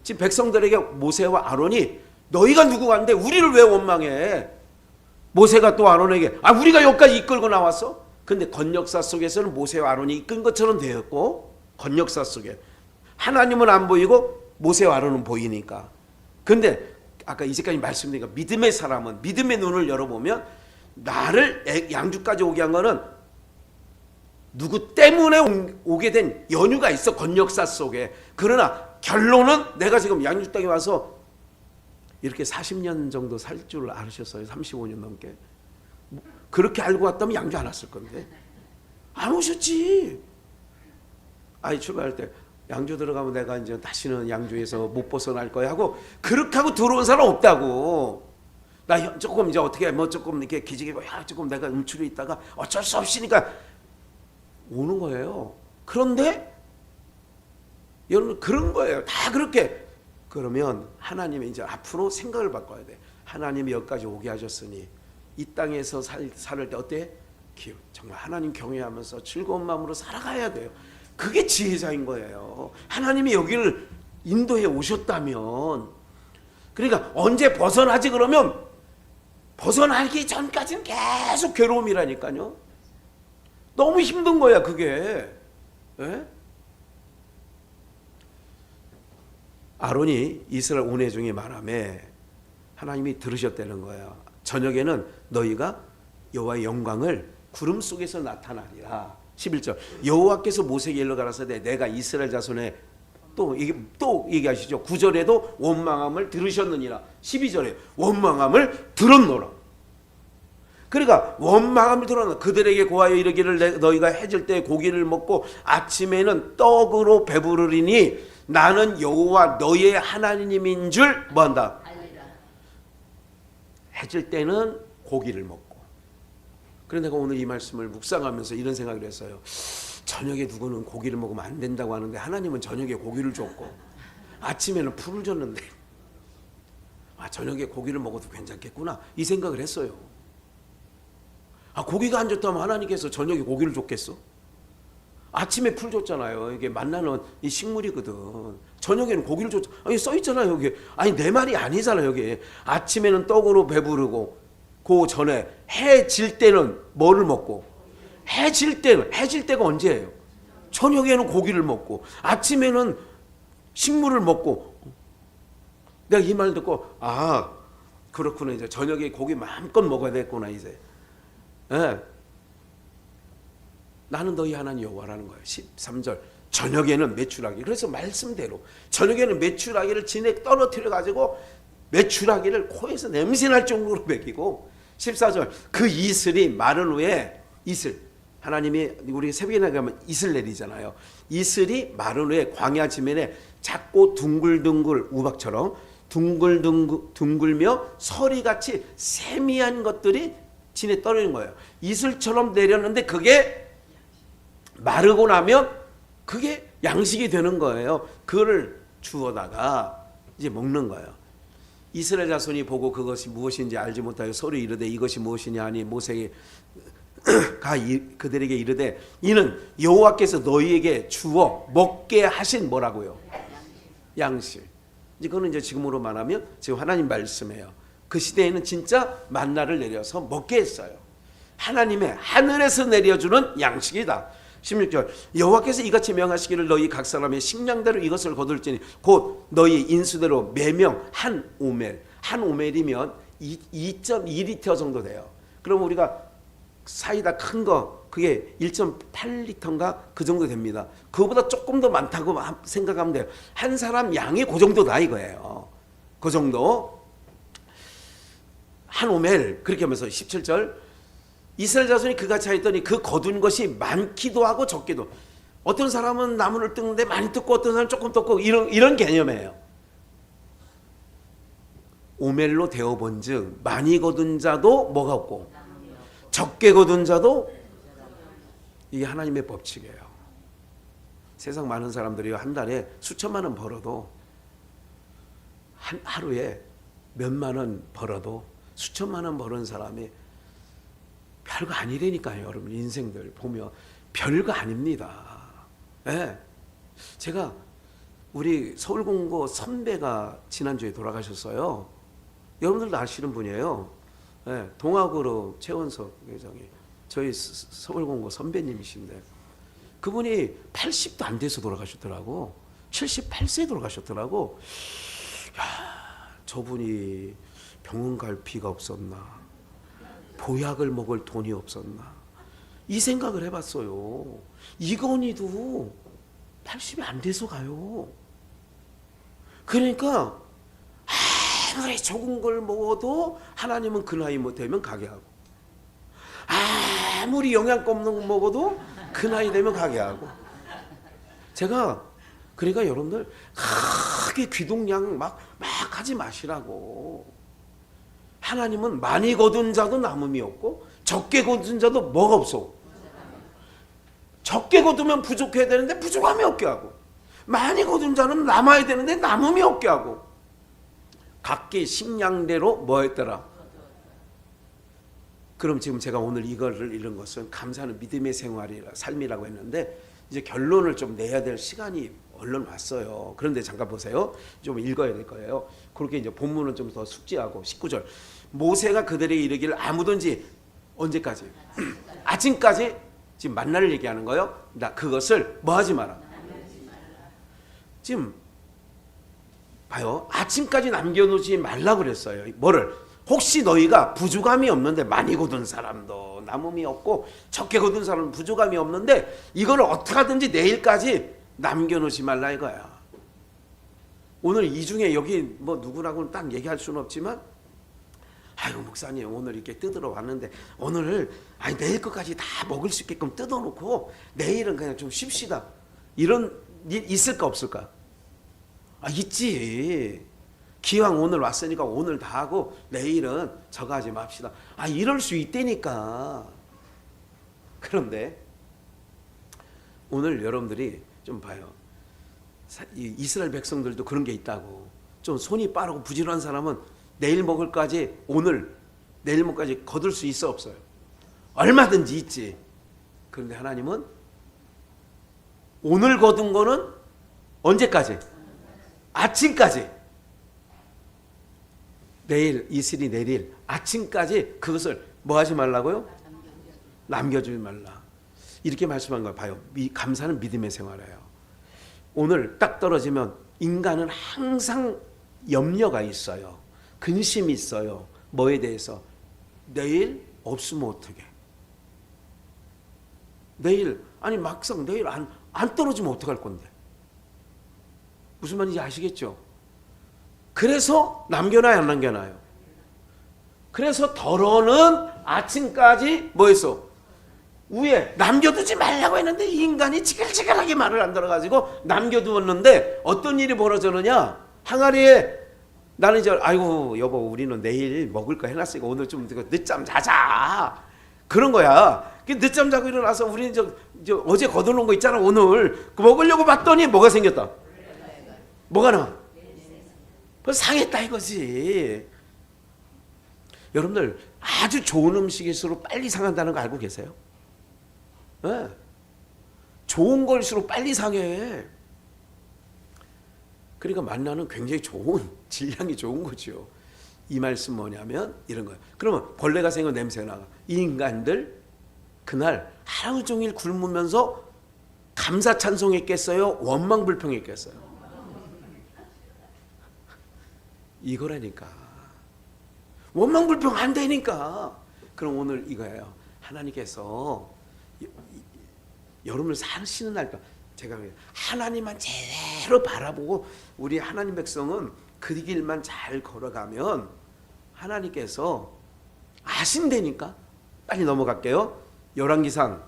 지금 백성들에게 모세와 아론이 너희가 누구간데 우리를 왜 원망해? 모세가 또 아론에게 우리가 여기까지 이끌고 나왔어? 근데 건역사 속에서는 모세와 아론이 이끈 것처럼 되었고 건역사 속에 하나님은 안 보이고 모세와 아론은 보이니까. 근데 아까 이제까지 말씀드린 거 믿음의 사람은 믿음의 눈을 열어보면 나를 양주까지 오게 한 거는 누구 때문에 오게 된 연유가 있어. 건역사 속에. 그러나 결론은 내가 지금 양주 땅에 와서 이렇게 40년 정도 살 줄 아셨어요. 35년 넘게. 그렇게 알고 왔다면 양주 안 왔을 건데 안 오셨지. 출발할 때 양주 들어가면 내가 이제 다시는 양주에서 못 벗어날 거야 하고 그렇게 하고 들어온 사람 없다고. 나 조금 이제 어떻게 뭐 조금 이렇게 기지개고 조금 내가 음출에 있다가 어쩔 수 없으니까 오는 거예요. 그런데 여러분 그런 거예요. 다 그렇게. 그러면 하나님이 이제 앞으로 생각을 바꿔야 돼. 하나님이 여기까지 오게 하셨으니 이 땅에서 살 때 어때? 정말 하나님 경외하면서 즐거운 마음으로 살아가야 돼요. 그게 지혜자인 거예요. 하나님이 여기를 인도해 오셨다면. 그러니까 언제 벗어나지 그러면 벗어나기 전까지는 계속 괴로움이라니까요. 너무 힘든 거야 그게. 예? 아론이 이스라엘 온회 중에 말하며 하나님이 들으셨다는 거야. 저녁에는 너희가 여호와의 영광을 구름 속에서 나타나리라. 11절 여호와께서 모세에게 일러 가라사대 내가 이스라엘 자손에 또 얘기하시죠. 9절에도 원망함을 들으셨느니라. 12절에 원망함을 들었노라. 그러니까 원망함을 들었노라. 그들에게 고하여 이르기를 너희가 해질 때 고기를 먹고 아침에는 떡으로 배부르리니 나는 여호와 너희의 하나님인 줄 뭐한다? 해질 때는 고기를 먹고. 그런데 내가 오늘 이 말씀을 묵상하면서 이런 생각을 했어요. 저녁에 누구는 고기를 먹으면 안 된다고 하는데 하나님은 저녁에 고기를 줬고 아침에는 풀을 줬는데 저녁에 고기를 먹어도 괜찮겠구나 이 생각을 했어요. 고기가 안 좋다면 하나님께서 저녁에 고기를 줬겠어? 아침에 풀 줬잖아요. 이게 만나는 이 식물이거든. 저녁에는 고기를 줬. 써 있잖아요 여기. 내 말이 아니잖아요 여기. 아침에는 떡으로 배부르고 그 전에 해 질 때는 뭐를 먹고 해질 때가 언제예요? 저녁에는 고기를 먹고 아침에는 식물을 먹고. 내가 이 말 듣고 그렇구나. 이제 저녁에 고기 마음껏 먹어야 되겠구나 이제. 예. 나는 너희 하나님 여호와라는 거예요. 13절 저녁에는 메추라기. 그래서 말씀대로 저녁에는 메추라기를 진에 떨어뜨려 가지고 메추라기를 코에서 냄새날 정도로 먹이고 14절 그 이슬이 마른 후에 이슬 하나님이 우리 새벽에 가면 이슬 내리잖아요. 이슬이 마른 후에 광야 지면에 작고 둥글둥글 우박처럼 둥글며 서리같이 세미한 것들이 진에 떨어지는 거예요. 이슬처럼 내렸는데 그게 마르고 나면 그게 양식이 되는 거예요. 그거를 주워다가 이제 먹는 거예요. 이스라엘 자손이 보고 그것이 무엇인지 알지 못하여 서로 이르되 이것이 무엇이냐 하니 모세가 그들에게 이르되 이는 여호와께서 너희에게 주어 먹게 하신 뭐라고요? 양식. 이제 그거는 이제 지금으로 말하면 지금 하나님 말씀이에요. 그 시대에는 진짜 만나를 내려서 먹게 했어요. 하나님의 하늘에서 내려주는 양식이다. 16절 여호와께서 이같이 명하시기를 너희 각 사람의 식량대로 이것을 거둘지니 곧 너희 인수대로 매명 한 오멜. 한 오멜이면 2.2리터 정도 돼요. 그럼 우리가 사이다 큰 거 그게 1.8리터인가 그 정도 됩니다. 그거보다 조금 더 많다고 생각하면 돼요. 한 사람 양이 그 정도다 이거예요. 그 정도. 한 오멜 그렇게 하면서 17절 이스라엘 자손이 그같이 하였더니 그 거둔 것이 많기도 하고 적기도. 어떤 사람은 나무를 뜯는데 많이 뜯고 어떤 사람은 조금 뜯고 이런 개념이에요. 오멜로 되어본즉 많이 거둔 자도 뭐가 없고 적게 거둔 자도, 이게 하나님의 법칙이에요. 세상 많은 사람들이 한 달에 수천만 원 벌어도, 하루에 몇만 원 벌어도 수천만 원 버는 사람이 별거 아니라니까요. 여러분 인생들 보면 별거 아닙니다. 예. 제가 우리 서울공고 선배가 지난주에 돌아가셨어요. 여러분들도 아시는 분이에요. 예. 동학으로 최원석 회장이 저희 서울공고 선배님이신데 그분이 80도 안 돼서 돌아가셨더라고. 78세에 돌아가셨더라고. 야, 저분이 병원 갈 비가 없었나, 보약을 먹을 돈이 없었나, 이 생각을 해봤어요. 이건희도 80이 안 돼서 가요. 그러니까 아무리 적은 걸 먹어도 하나님은 그 나이 못 되면 가게 하고, 아무리 영양가 없는 거 먹어도 그 나이 되면 가게 하고. 제가 그러니까 여러분들 크게 귀동냥 막 하지 마시라고. 하나님은 많이 거둔 자도 남음이 없고 적게 거둔 자도 뭐가 없어. 적게 거두면 부족해야 되는데 부족함이 없게 하고, 많이 거둔 자는 남아야 되는데 남음이 없게 하고. 각기 식량대로 뭐 했더라. 그럼 지금 제가 오늘 이거를 읽은 것은 감사하는 믿음의 생활이라 삶이라고 했는데 이제 결론을 좀 내야 될 시간이 얼른 왔어요. 그런데 잠깐 보세요. 좀 읽어야 될 거예요. 그렇게 이제 본문은 좀 더 숙지하고 19절. 모세가 그들에게 이르기를 아무든지 언제까지? 아침까지. 지금 만나를 얘기하는 거예요. 나 그것을 뭐 하지 마라. 지금 봐요. 아침까지 남겨놓지 말라 그랬어요. 뭐를? 혹시 너희가 부족함이 없는데, 많이 거둔 사람도 남음이 없고 적게 거둔 사람은 부족함이 없는데 이걸 어떻게 하든지 내일까지 남겨놓지 말라 이거야. 오늘 이 중에 여기 뭐 누구라고는 딱 얘기할 수는 없지만, 아이고 목사님 오늘 이렇게 뜯으러 왔는데 오늘 아니 내일 것까지 다 먹을 수 있게끔 뜯어놓고 내일은 그냥 좀 쉽시다, 이런 일 있을까 없을까? 있지. 기왕 오늘 왔으니까 오늘 다 하고 내일은 저거 하지 맙시다. 이럴 수 있다니까. 그런데 오늘 여러분들이 좀 봐요. 이스라엘 백성들도 그런 게 있다고. 좀 손이 빠르고 부지런한 사람은 내일 먹을까지 오늘 내일 먹을까지 거둘 수 있어 없어요? 얼마든지 있지. 그런데 하나님은 오늘 거둔 거는 언제까지? 아침까지. 내일 이슬이 내릴 아침까지 그것을 뭐 하지 말라고요? 남겨주지 말라. 이렇게 말씀한 걸 봐요. 감사는 믿음의 생활이에요. 오늘 딱 떨어지면 인간은 항상 염려가 있어요. 근심이 있어요. 뭐에 대해서? 내일 없으면 어떡해? 내일 막상 내일 안 떨어지면 어떡할 건데? 무슨 말인지 아시겠죠? 그래서 남겨놔요, 안 남겨놔요? 그래서 더러는 아침까지 뭐 했어? 위에 남겨두지 말라고 했는데 이 인간이 지글지글하게 말을 안 들어가지고 남겨두었는데 어떤 일이 벌어졌느냐? 항아리에 나는 이제 아이고 여보 우리는 내일 먹을 거 해놨으니까 오늘 좀 늦잠 자자, 그런 거야. 늦잠 자고 일어나서 우리는 저 어제 거둬놓은 거 있잖아 오늘 그 먹으려고 봤더니 뭐가 생겼다. 뭐가 나와? 벌써 상했다 이거지. 여러분들 아주 좋은 음식일수록 빨리 상한다는 거 알고 계세요? 네. 좋은 걸수록 빨리 상해. 그러니까 만나는 굉장히 좋은, 질량이 좋은 거죠. 이 말씀 뭐냐면 이런 거예요. 그러면 벌레가 생겨 냄새가 나가. 이 인간들 그날 하루 종일 굶으면서 감사 찬송했겠어요? 원망 불평했겠어요? 이거라니까. 원망 불평 안 되니까. 그럼 오늘 이거예요. 하나님께서 여러분을 사시는 날 제가 하나님만 제대로 바라보고 우리 하나님 백성은 그 길만 잘 걸어가면 하나님께서 아신다니까. 빨리 넘어갈게요. 열왕기상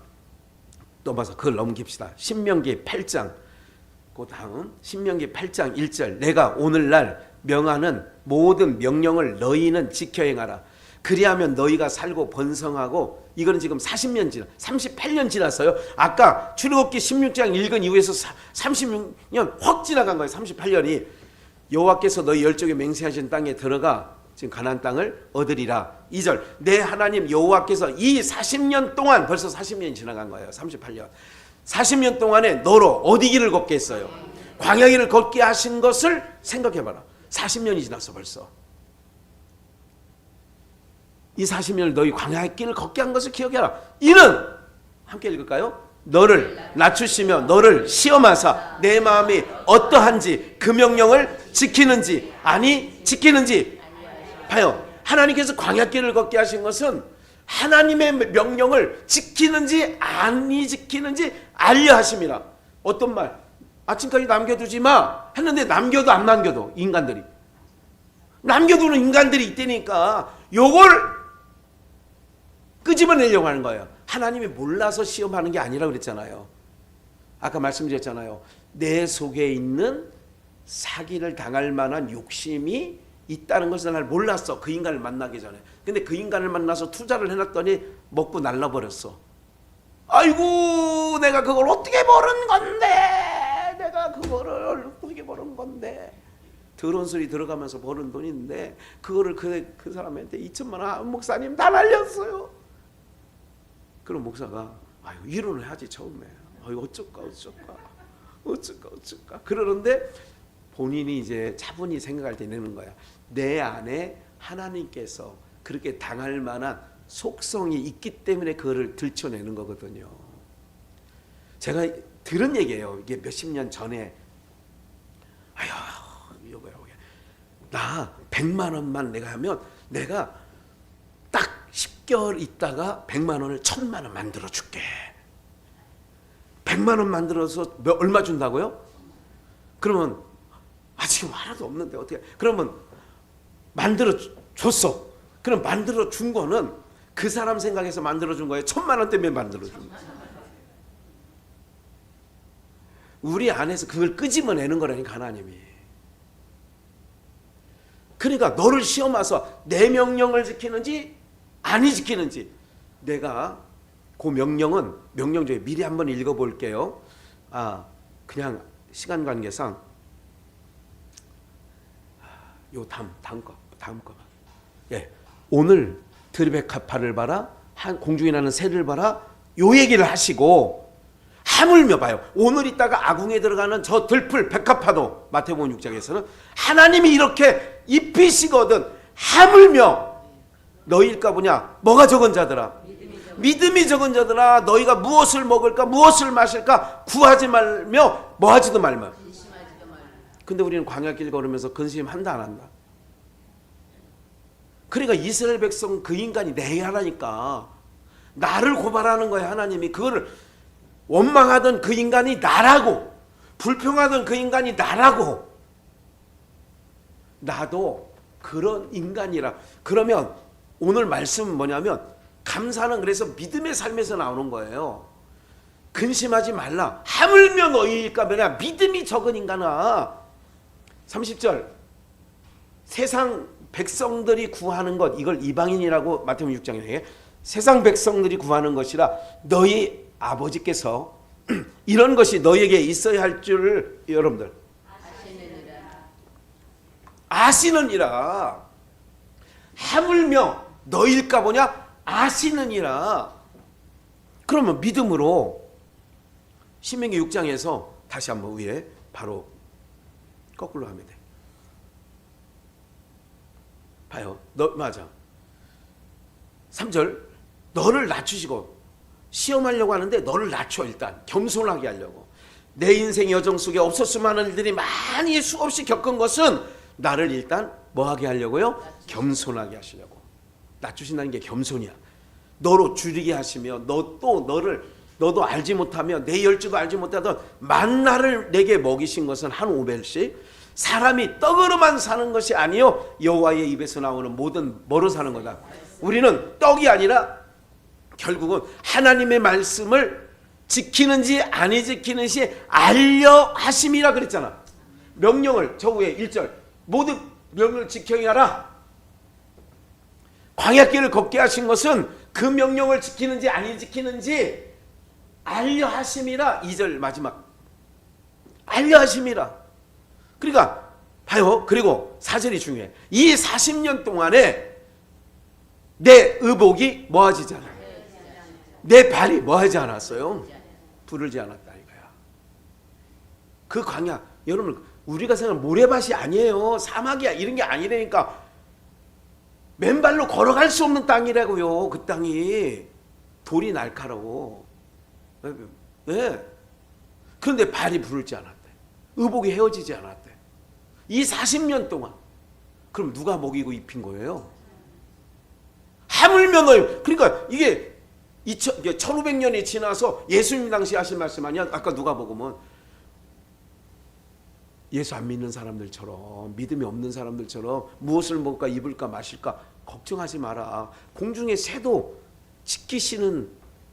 넘어서 그걸 넘깁시다. 신명기 8장 그 다음 신명기 8장 1절 내가 오늘날 명하는 모든 명령을 너희는 지켜 행하라. 그리하면 너희가 살고 번성하고. 이거는 지금 40년 지나 38년 지났어요. 아까 출애굽기 16장 읽은 이후에서 36년 확 지나간 거예요. 38년이. 여호와께서 너희 열족에 맹세하신 땅에 들어가 지금 가나안 땅을 얻으리라. 2절 내 하나님 여호와께서 이 40년 동안 벌써 40년이 지나간 거예요. 38년 40년 동안에 너로 어디 길을 걷게 했어요? 광야 길을 걷게 하신 것을 생각해봐라. 40년이 지났어 벌써. 이 40년을 너희 광야의 길을 걷게 한 것을 기억해라. 이는 함께 읽을까요? 너를 낮추시며 너를 시험하사 내 마음이 어떠한지 그 명령을 지키는지 아니 지키는지. 봐요. 하나님께서 광야 길을 걷게 하신 것은 하나님의 명령을 지키는지 아니 지키는지 알려 하심이라. 어떤 말? 아침까지 남겨두지 마 했는데 남겨도 안 남겨도 인간들이 남겨두는 인간들이 있다니까. 요걸 끄집어내려고 하는 거예요. 하나님이 몰라서 시험하는 게 아니라 그랬잖아요. 아까 말씀드렸잖아요. 내 속에 있는 사기를 당할 만한 욕심이 있다는 것을 날 몰랐어. 그 인간을 만나기 전에. 근데 그 인간을 만나서 투자를 해놨더니 먹고 날라버렸어. 아이고 내가 그걸 어떻게 버는 건데. 내가 그거를 어떻게 버는 건데. 더러운 소리 들어가면서 버는 돈인데 그거를 그 사람한테 2천만 원 목사님 다 날렸어요. 그럼 목사가 아유 이론을 하지 처음에. 아유 어쩔까. 그러는데 본인이 이제 차분히 생각할 때 내는 거야. 내 안에 하나님께서 그렇게 당할 만한 속성이 있기 때문에 그거를 들춰내는 거거든요. 제가 들은 얘기예요. 이게 몇십 년 전에 아유 여보야 나 100만 원만 내가 하면 내가 딱 10개월 있다가 100만 원을 1000만 원 만들어 줄게. 100만 원 만들어서 얼마 준다고요? 그러면 지금 하나도 없는데 어떻게? 그러면 만들어 줬어. 그럼 만들어 준 거는 그 사람 생각해서 만들어 준 거예요. 1000만 원 때문에 만들어 준 거예요. 우리 안에서 그걸 끄집어내는 거라니까 하나님이. 그러니까 너를 시험하서 내 명령을 지키는지 아니 지키는지. 내가 그 명령은 명령 중에 미리 한번 읽어볼게요. 그냥 시간 관계상 요 다음 거. 예, 오늘 드리베카파를 봐라, 공중에 나는 새를 봐라. 요 얘기를 하시고 하물며 봐요. 오늘 있다가 아궁에 들어가는 저 들풀 백합화도 마태복음 6장에서는 하나님이 이렇게 입히시거든. 하물며 너희일까 보냐. 뭐가 적은 자들아? 믿음이 적은 자들아, 너희가 무엇을 먹을까 무엇을 마실까 구하지 말며 뭐하지도 말며. 근데 우리는 광야길 걸으면서 근심 한다 안 한다? 그러니까 이스라엘 백성 그 인간이 내 하나니까 나를 고발하는 거야. 하나님이 그거를 원망하던 그 인간이 나라고, 불평하던 그 인간이 나라고. 나도 그런 인간이라. 그러면 오늘 말씀은 뭐냐면 감사는 그래서 믿음의 삶에서 나오는 거예요. 근심하지 말라. 하물며 너희일까 보냐. 믿음이 적은 인간아. 30절 세상 백성들이 구하는 것, 이걸 이방인이라고 마태복음 6장에 얘기해. 세상 백성들이 구하는 것이라 너희 아버지께서 이런 것이 너희에게 있어야 할 줄을 여러분들 아시느니라. 하물며 너희일까 보냐. 아시느니라. 그러면 믿음으로 신명기 6장에서 다시 한번 위에 바로 거꾸로 하면 돼. 봐요. 맞아. 3절 너를 낮추시고 시험하려고 하는데 너를 낮춰. 일단 겸손하게 하려고. 내 인생 여정 속에 없었으면 하는 일들이 많이 수없이 겪은 것은 나를 일단 뭐하게 하려고요? 겸손하게 하시려고. 낮추신다는 게 겸손이야. 너로 줄이게 하시며 너도 알지 못하며 내 열주도 알지 못하던 만나를 내게 먹이신 것은 한 오벨씩 사람이 떡으로만 사는 것이 아니요 여호와의 입에서 나오는 모든 뭐로 사는 거다. 우리는 떡이 아니라 결국은 하나님의 말씀을 지키는지 아니 지키는지 알려 하심이라 그랬잖아. 명령을 저 위에 1절 모든 명령을 지켜야 하라. 광야길을 걷게 하신 것은 그 명령을 지키는지 아니 지키는지 알려 하심이라. 2절 마지막 알려 하심이라. 그러니까 봐요. 그리고 4절이 중요해. 이 40년 동안에 내 의복이 뭐하지 않아. 내 발이 뭐하지 않았어요. 부르지 않았다 이거야. 그 광야 여러분 우리가 생각하는 모래밭이 아니에요. 사막이야 이런 게 아니라니까. 맨발로 걸어갈 수 없는 땅이라고요. 그 땅이 돌이 날카로워. 네. 그런데 발이 부르지 않았대. 의복이 헤어지지 않았대. 이 40년 동안. 그럼 누가 먹이고 입힌 거예요? 하물며 너희. 그러니까 이게 1500년이 지나서 예수님 당시 하신 말씀 아니야? 아까 누가 먹으면 예수 안 믿는 사람들처럼 믿음이 없는 사람들처럼 무엇을 먹을까 입을까 마실까 걱정하지 마라. 공중의 새도 지키시는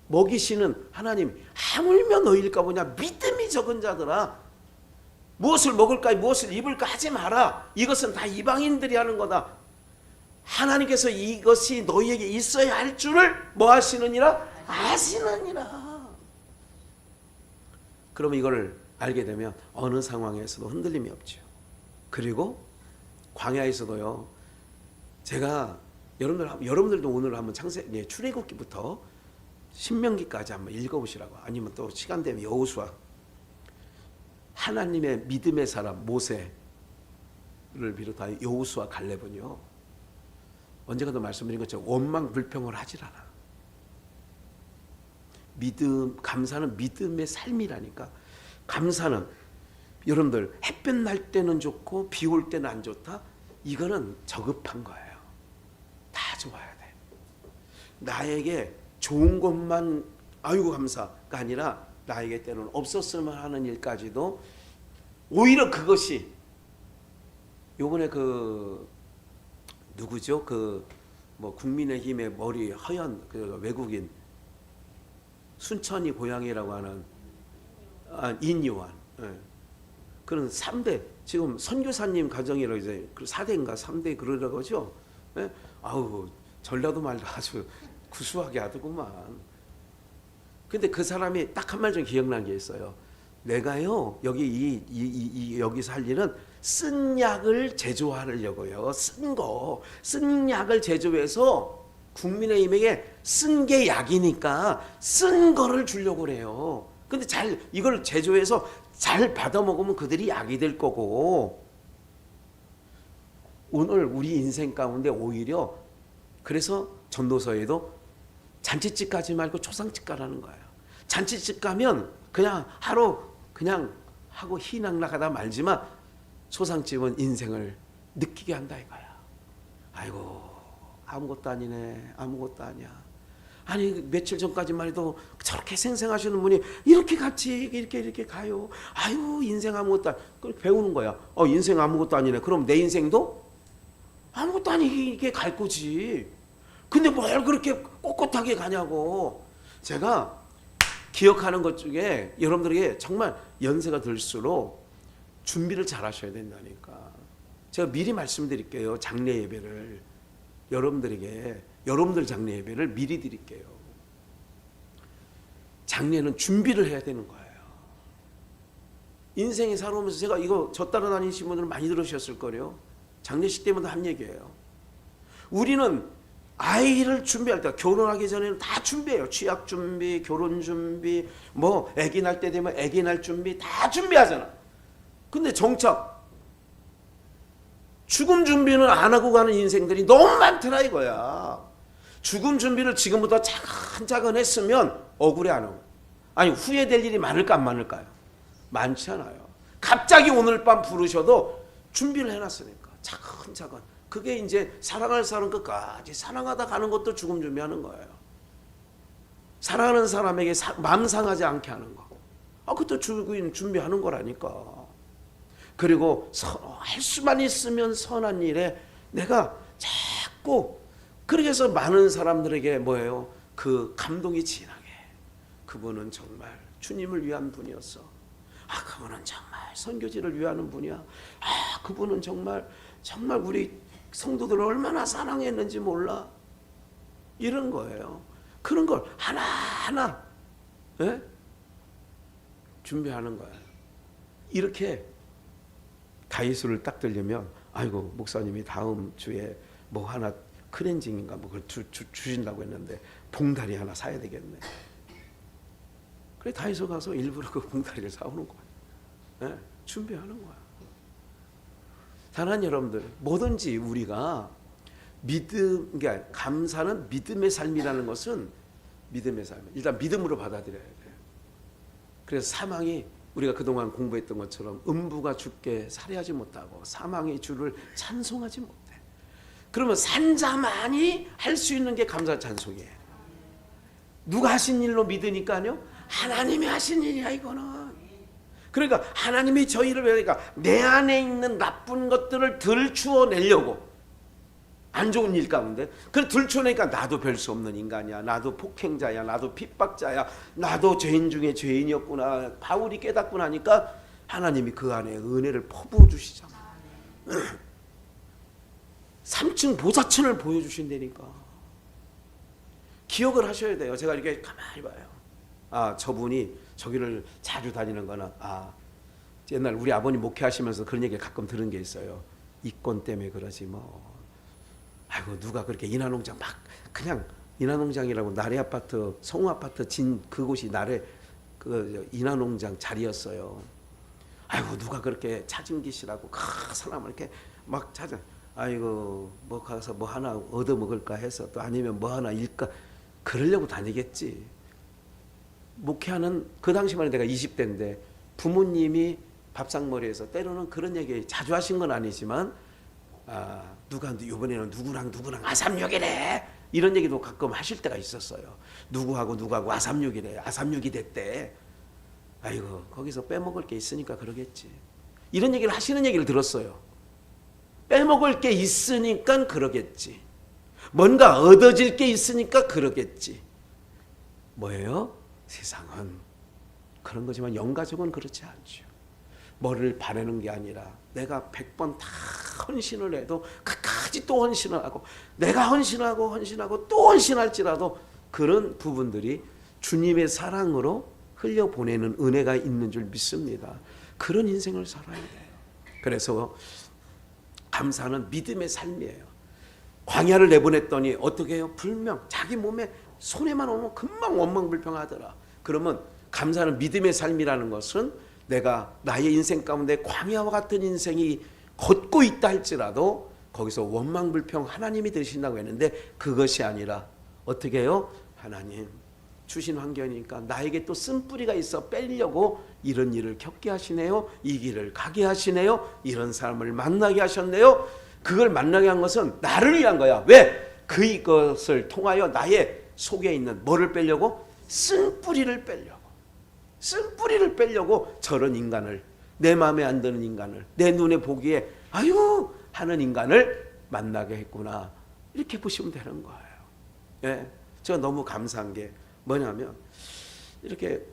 먹이시는 하나님 하물며 너희일까 보냐. 믿음이 적은 자들아 무엇을 먹을까 무엇을 입을까 하지 마라. 이것은 다 이방인들이 하는 거다. 하나님께서 이것이 너희에게 있어야 할 줄을 뭐 하시느니라? 아시느니라. 그럼 이걸 알게 되면 어느 상황에서도 흔들림이 없죠. 그리고 광야에서도요. 제가 여러분들도 오늘 한번 출애굽기부터 신명기까지 한번 읽어보시라고. 아니면 또 시간 되면 여호수아. 하나님의 믿음의 사람 모세를 비롯하여 여호수아 갈렙은요. 언젠가도 말씀드린 것처럼 원망 불평을 하질 않아. 믿음 감사는 믿음의 삶이라니까. 감사는 여러분들 햇볕 날 때는 좋고 비 올 때는 안 좋다. 이거는 저급한 거예요. 다 좋아야 돼. 나에게 좋은 것만 아이고 감사가 아니라 나에게 때로는 없었으면 하는 일까지도 오히려 그것이 요번에 그 누구죠? 그 뭐 국민의힘의 머리 허연 그 외국인 순천이 고향이라고 하는 인요한. 예. 그런 3대 지금 선교사님 가정이라고 이제 4대인가 3대 그러라고 하죠. 예? 아우 전라도 말도 아주 구수하게 하더구만. 근데 그 사람이 딱 한 말 좀 기억난 게 있어요. 내가요 여기 여기서 할 일은 쓴 약을 제조하려고요. 쓴 약을 제조해서 국민의힘에게 쓴 게 약이니까 쓴 거를 주려고 그래요. 근데 이걸 제조해서 잘 받아 먹으면 그들이 약이 될 거고. 오늘 우리 인생 가운데 오히려 그래서 전도서에도 잔치집 가지 말고 초상집 가라는 거예요. 잔치집 가면 그냥 하루 그냥 하고 희낙낙하다 말지만 초상집은 인생을 느끼게 한다 이거야. 아이고 아무것도 아니네. 아무것도 아니야. 아니 며칠 전까지만 해도 저렇게 생생하시는 분이 이렇게 같이 이렇게 가요. 아유 인생 아무것도 그렇게 배우는 거야. 인생 아무것도 아니네. 그럼 내 인생도 아무것도 아니게 갈 거지. 근데 뭘 그렇게 꼿꼿하게 가냐고. 제가 기억하는 것 중에 여러분들에게 정말 연세가 들수록 준비를 잘 하셔야 된다니까. 제가 미리 말씀드릴게요. 장례 예배를 여러분들에게 여러분들 장례 예배를 미리 드릴게요. 장례는 준비를 해야 되는 거예요. 인생이 살아오면서 제가 이거 저 따라다니신 분들은 많이 들으셨을 거예요. 장례식 때마다 한 얘기예요. 우리는 아이를 준비할 때 결혼하기 전에는 다 준비해요. 취약 준비, 결혼 준비, 뭐 아기 날 때 되면 아기 날 준비 다 준비하잖아. 근데 정작 죽음 준비는 안 하고 가는 인생들이 너무 많더라 이거야. 죽음 준비를 지금부터 차근차근 했으면 억울해 안 하고. 아니 후회될 일이 많을까 안 많을까요? 많지 않아요. 갑자기 오늘 밤 부르셔도 준비를 해놨으니까 차근차근. 그게 이제 사랑할 사람 끝까지 사랑하다 가는 것도 죽음 준비하는 거예요. 사랑하는 사람에게 마음 상하지 않게 하는 거. 그것도 주인 준비하는 거라니까. 그리고 할 수만 있으면 선한 일에 내가 자꾸 그렇게 해서 많은 사람들에게 뭐예요? 그 감동이 진하게. 그분은 정말 주님을 위한 분이었어. 그분은 정말 선교지를 위하는 분이야. 그분은 정말 우리 성도들을 얼마나 사랑했는지 몰라. 이런 거예요. 그런 걸 하나하나 준비하는 거예요. 이렇게 다이소를 딱 들려면 아이고 목사님이 다음 주에 뭐 하나 클렌징인가 뭐 그걸 주신다고 했는데 봉다리 하나 사야 되겠네. 그래 다이소 가서 일부러 그 봉다리를 사오는 거예요. 준비하는 거야. 사랑하는 여러분들, 뭐든지 우리가 그러니까 감사는 믿음의 삶이라는 것은 믿음의 삶. 일단 믿음으로 받아들여야 돼요. 그래서 사망이 우리가 그동안 공부했던 것처럼 음부가 주께 살해하지 못하고 사망이 주를 찬송하지 못해. 그러면 산자만이 할 수 있는 게 감사 찬송이에요. 누가 하신 일로 믿으니까요. 하나님이 하신 일이야 이거는. 그러니까 하나님이 저희를 그러니까 내 안에 있는 나쁜 것들을 들추어내려고 안 좋은 일 가운데 그걸 들추어내니까 나도 별 수 없는 인간이야. 나도 폭행자야. 나도 핍박자야. 나도 죄인 중에 죄인이었구나. 바울이 깨닫고 나니까 하나님이 그 안에 은혜를 퍼부어 주시잖아. 3층 보좌천을 보여주신다니까. 기억을 하셔야 돼요. 제가 이렇게 가만히 봐요. 저분이 저기를 자주 다니는 거는 옛날 우리 아버님 목회하시면서 그런 얘기를 가끔 들은 게 있어요. 이권 때문에 그러지 뭐. 아이고 누가 그렇게 인하농장 막 그냥 인하농장이라고 나래 아파트 성우 아파트 진 그곳이 나래 그 인하농장 자리였어요. 아이고 누가 그렇게 차진기시라고 사람을 이렇게 막 찾아. 아이고 뭐 가서 뭐 하나 얻어 먹을까 해서 또 아니면 뭐 하나 일까 그러려고 다니겠지. 목회하는 그 당시만 해도 내가 20대인데 부모님이 밥상머리에서 때로는 그런 얘기 자주 하신 건 아니지만 누가 이번에는 누구랑 아삼육이래 이런 얘기도 가끔 하실 때가 있었어요. 누구하고 아삼육이래. 아삼육이 됐대. 아이고 거기서 빼먹을 게 있으니까 그러겠지. 이런 얘기를 하시는 얘기를 들었어요. 빼먹을 게 있으니까 그러겠지. 뭔가 얻어질 게 있으니까 그러겠지. 뭐예요? 세상은 그런 거지만 영가족은 그렇지 않죠. 뭐를 바라는 게 아니라 내가 100번 다 헌신을 해도 끝까지 또 헌신을 하고 내가 헌신하고 또 헌신할지라도 그런 부분들이 주님의 사랑으로 흘려보내는 은혜가 있는 줄 믿습니다. 그런 인생을 살아야 돼요. 그래서 감사는 믿음의 삶이에요. 광야를 내보냈더니 어떻게 해요? 불명. 자기 몸에 손에만 오면 금방 원망불평하더라. 그러면 감사는 믿음의 삶이라는 것은 내가 나의 인생 가운데 광야와 같은 인생이 걷고 있다 할지라도 거기서 원망불평 하나님이 되신다고 했는데 그것이 아니라 어떻게 해요? 하나님 주신 환경이니까 나에게 또 쓴뿌리가 있어 빼려고 이런 일을 겪게 하시네요. 이 길을 가게 하시네요. 이런 사람을 만나게 하셨네요. 그걸 만나게 한 것은 나를 위한 거야. 왜? 그것을 통하여 나의 속에 있는 뭐를 빼려고? 쓴뿌리를 빼려고 저런 인간을 내 마음에 안 드는 인간을 내 눈에 보기에 아유 하는 인간을 만나게 했구나. 이렇게 보시면 되는 거예요. 예, 제가 너무 감사한 게 뭐냐면 이렇게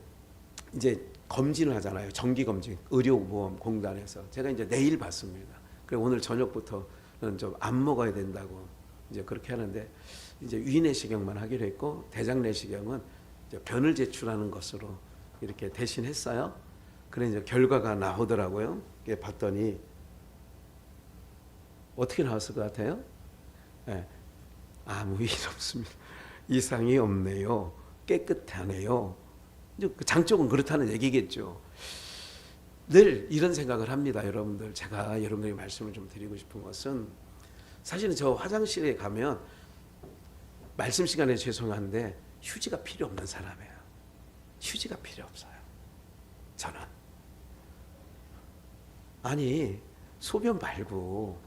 이제 검진을 하잖아요. 정기검진 의료보험공단에서 제가 이제 내일 받습니다. 그래 오늘 저녁부터는 좀 안 먹어야 된다고 이제 그렇게 하는데 이제 위내시경만 하기로 했고 대장내시경은 이제 변을 제출하는 것으로 이렇게 대신했어요. 그래 이제 결과가 나오더라고요. 봤더니 어떻게 나왔을 것 같아요? 네, 아무 일 없습니다. 이상이 없네요. 깨끗하네요. 이제 장쪽은 그렇다는 얘기겠죠. 늘 이런 생각을 합니다, 여러분들. 제가 여러분들에게 말씀을 좀 드리고 싶은 것은 사실은 저 화장실에 가면 말씀 시간에 죄송한데 휴지가 필요 없는 사람이에요. 휴지가 필요 없어요. 저는. 아니 소변 말고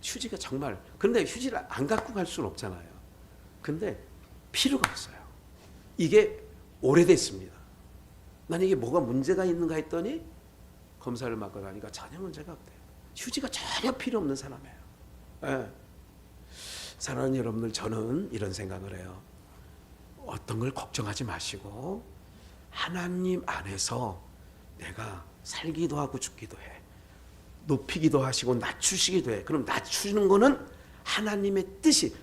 휴지가 정말 그런데 휴지를 안 갖고 갈 수는 없잖아요. 근데 필요가 없어요. 이게 오래됐습니다. 난 이게 뭐가 문제가 있는가 했더니 검사를 맡고 나니까 전혀 문제가 없대요. 휴지가 전혀 필요 없는 사람이에요. 예. 사랑하는 여러분들, 저는 이런 생각을 해요. 어떤 걸 걱정하지 마시고 하나님 안에서 내가 살기도 하고 죽기도 해. 높이기도 하시고 낮추시기도 해. 그럼 낮추는 거는 하나님의 뜻이,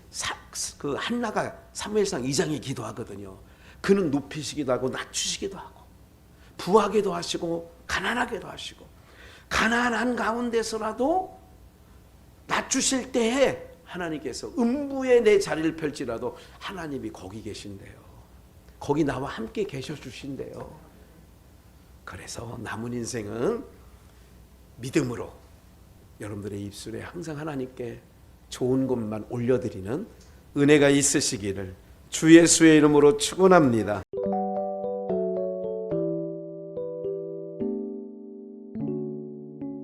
그 한나가 사무엘상 2장에 기도하거든요. 그는 높이시기도 하고 낮추시기도 하고 부하게도 하시고 가난하게도 하시고, 가난한 가운데서라도 낮추실 때에 하나님께서 음부에 내 자리를 펼지라도 하나님이 거기 계신대요. 거기 나와 함께 계셔 주신대요. 그래서 남은 인생은 믿음으로 여러분들의 입술에 항상 하나님께 좋은 것만 올려드리는 은혜가 있으시기를 주 예수의 이름으로 축원합니다.